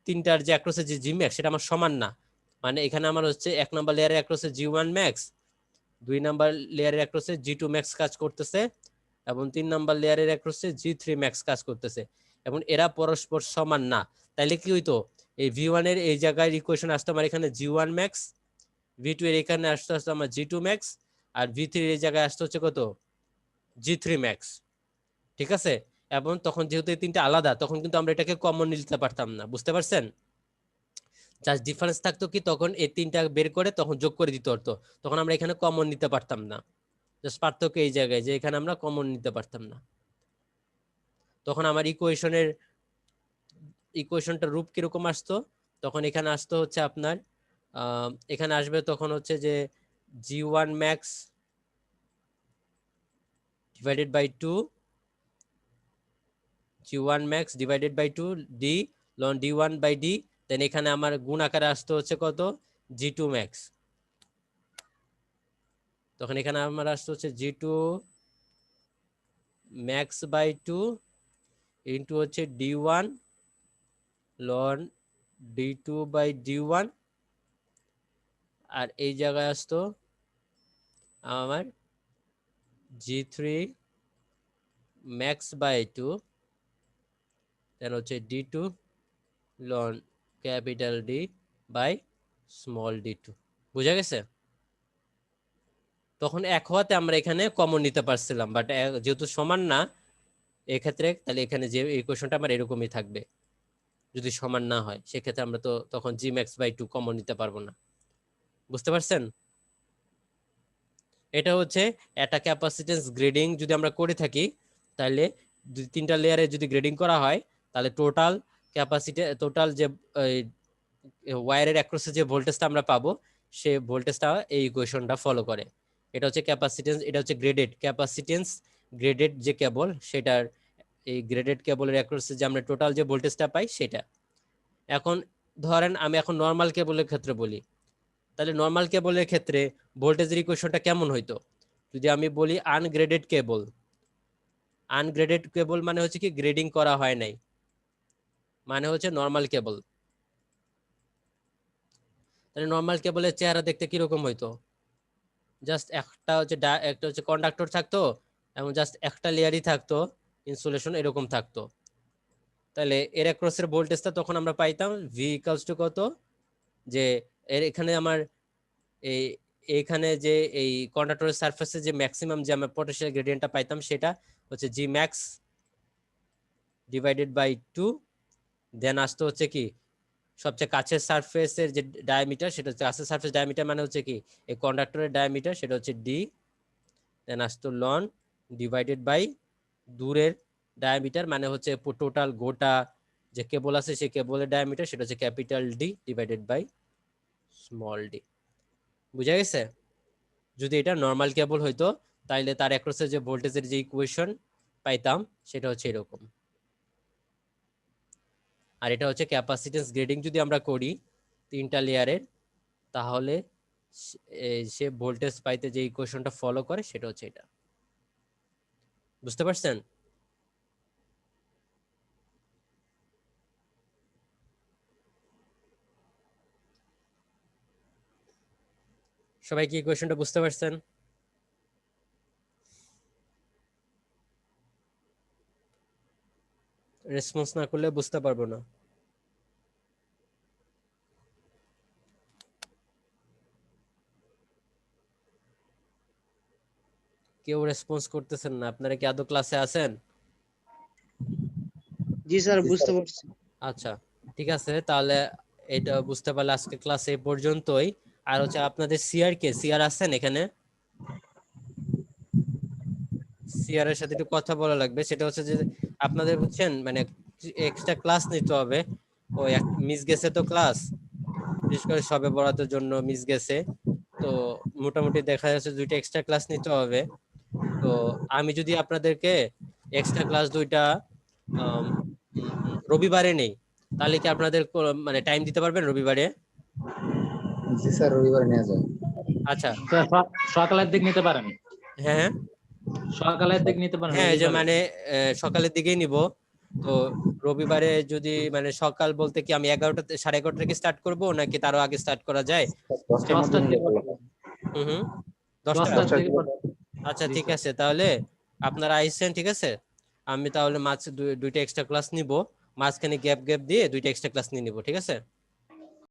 তিনটার যে অ্যাক্রসে যে জি ম্যাক্স সেটা আমার সমান না, মানে এখানে আমার হচ্ছে 1 নাম্বার লেয়ারের অ্যাক্রসে জি1 ম্যাক্স, 2 নাম্বার লেয়ারের অ্যাক্রসে জি2 ম্যাক্স কাজ করতেছে এবং 3 নাম্বার লেয়ারের অ্যাক্রসে জি3 ম্যাক্স কাজ করতেছে, এবং এরা পরস্পর সমান না, তাইলে কি হইতো এই V1 এর এই জায়গায় ইকুয়েশন আসতো আমার এখানে G1 ম্যাক্স, V2 এর এখানে আসতো আমার G2 ম্যাক্স, আর V3 এর এই জায়গায় আসতো হচ্ছে কত G3 ম্যাক্স। ঠিক আছে, এবং তখন যেহেতু এই তিনটা আলাদা তখন কিন্তু আমরা এটাকে কমন নিতে পারতাম না, বুঝতে পারছেন? জাস্ট ডিফারেন্স থাকতো কি তখন এই তিনটা বের করে তখন যোগ করে দিতে হতো, তখন আমরা এখানে কমন নিতে পারতাম না। জাস্ট পার্থক্য এই জায়গায় যে এখানে আমরা কমন নিতে পারতাম না, তখন আমার ইকুয়েশনটার রূপ কিরকম আসতো, তখন এখানে আসতো হচ্ছে আপনার এখানে আসবে তখন হচ্ছে যে G1 max divided by 2, G1 max divided by 2 D ln D1 by D, then এখানে আমার গুণ আকারে আসতো হচ্ছে কত G2 ম্যাক্স, তখন এখানে আমার আসতো হচ্ছে G2 ম্যাক্স বাই 2 ইন্টু হচ্ছে D1 ln D2 by D1, আর এই জায়গায় আসতো আমার G3 ম্যাক্স বাই 2 দেন হচ্ছে D2 ln capital D by small d2। বুঝা গেছে? তখন এক হওয়াতে আমরা এখানে কমন নিতে পারছিলাম, বাট যেহেতু সমান না এক্ষেত্রে, তাহলে এখানে যে ইকুয়েশনটা আমার এরকমই থাকবে। যদি সমান না হয় সেক্ষেত্রে আমরা তো তখন G max বাই 2 কমন নিতে পারবো না, বুঝতে পারছেন? এটা হচ্ছে একটা ক্যাপাসিটেন্স গ্রেডিং যদি আমরা করে থাকি, তাহলে দুই তিনটা লেয়ারে যদি গ্রেডিং করা হয় তাহলে টোটাল ক্যাপাসিটি টোটাল যে ওয়্যারের অ্যাক্রসে যে ভোল্টেজটা আমরা পাবো সে ভোল্টেজটা এই ইকুয়েশনটা ফলো করে। এটা হচ্ছে ক্যাপাসিটেন্স, এটা হচ্ছে গ্রেডেড ক্যাপাসিটেন্স গ্রেডেড যে কেবল, সেটার এই গ্রেডেড কেবলের অ্যাক্রসে যে আমরা টোটাল যে ভোল্টেজটা পাই সেটা। এখন ধরেন আমি এখন নর্মাল কেবলের ক্ষেত্রে বলি, তাহলে নর্মাল কেবলের ক্ষেত্রে ভোল্টেজের ইকুয়েশনটা কেমন হইতো? যদি আমি বলি আনগ্রেডেড কেবল, আনগ্রেডেড কেবল মানে হচ্ছে কি গ্রেডিং করা হয় নাই, মানে হচ্ছে নর্মাল কেবল। তাহলে নর্মাল কেবলের চেহারা দেখতে কিরকম হইতো? জাস্ট একটা হচ্ছে কন্ডাক্টর থাকতো এবং জাস্ট একটা লেয়ারই থাকতো ইনসুলেশন এরকম থাকতো। তাহলে এর অ্যাক্রসের ভোল্টেজটা তখন আমরা পাইতাম V ইকুয়ালস টু কত, যে এর এখানে আমার এই এইখানে যে এই কন্ডাক্টরের সারফেসে যে ম্যাক্সিমাম যে আমরা পটেনশিয়াল গ্রেডিয়েন্টটা পাইতাম সেটা হচ্ছে G max ডিভাইডেড বাই 2, দেন আসতো হচ্ছে কি সবচেয়ে কাছের সারফেসের যে ডায়ামিটার সেটা হচ্ছে কাছের সারফেস ডায়ামিটার মানে হচ্ছে কি এই কন্ডাক্টরের ডায়ামিটার সেটা হচ্ছে D, দেন আসতো লন ডিভাইডেড বাই দূরের ডায়ামিটার মানে হচ্ছে টোটাল গোটা যে কেবল আছে সেই কেবলের ডায়ামিটার সেটা হচ্ছে capital D divided by small d। বুঝা গেছে? যদি এটা নর্মাল কেবল হইতো তাইলে তার অ্যাক্রসে যে ভোল্টেজের যে ইকুয়েশন পাইতাম সেটা হচ্ছে এরকম। আর এটা হচ্ছে ক্যাপাসিটেন্স গ্রেডিং যদি আমরা করি তিনটা লেয়ারের, তাহলে সে ভোল্টেজ পাইতে যে ইকুয়েশনটা ফলো করে সেটা হচ্ছে এটা। বুঝতে পারছেন? সবাই কি ইকুয়েশনটা বুঝতে পারছেন? রেসপন্স না করলে বুঝতে পারবো না। কেউ রেসপন্স করতেছেন না, আপনারা কি আদৌ ক্লাসে আছেন? জি স্যার, বুঝতে পারছি। আচ্ছা ঠিক আছে, তাহলে এটা বুঝতে পারলে আজকে ক্লাস এই পর্যন্তই। আর হচ্ছে আপনাদের সিআর আছেন এখানে? সিআর এর সাথে একটু কথা বলা লাগবে, সেটা হচ্ছে যে আপনাদের বুঝছেন মানে এক্সট্রা ক্লাস নিতে হবে। ও মিস গেছে তো ক্লাস, বিশেষ করে সবে বরাতের জন্য মিস গেছে, তো মোটামুটি দেখা যাচ্ছে 2টা এক্সট্রা ক্লাস নিতে হবে। তো আমি যদি আপনাদেরকে এক্সট্রা ক্লাস 2টা রবিবারে নেই, তাহলে কি আপনাদের মানে টাইম দিতে পারবেন রবিবারে? জি স্যার, রবিবার নেওয়া যায়। আচ্ছা সকালের দিক নিতে পারেন, হ্যাঁ হ্যাঁ সকালের দিক নিতে পারেন। হ্যাঁ, যে রবিবারে। মানে সকালের দিকেই নিব। তো রবিবারে যদি মানে সকাল বলতে কি আমি 11টা 11:30 থেকে স্টার্ট করব নাকি তারও আগে স্টার্ট করা যায়? 10টার মধ্যে দশটার নিলে দিকে ভালো হয়। হুম 10টার 10টা। দিকে আচ্ছা জি ঠিক স্যার। আছে, তাহলে আপনারা আইছেন, ঠিক আছে? আমি তাহলে দুইটা এক্সট্রা ক্লাস নিব, মাঝখানে গ্যাপ দিয়ে দুইটা এক্সট্রা ক্লাস নিয়ে নিব, ঠিক আছে?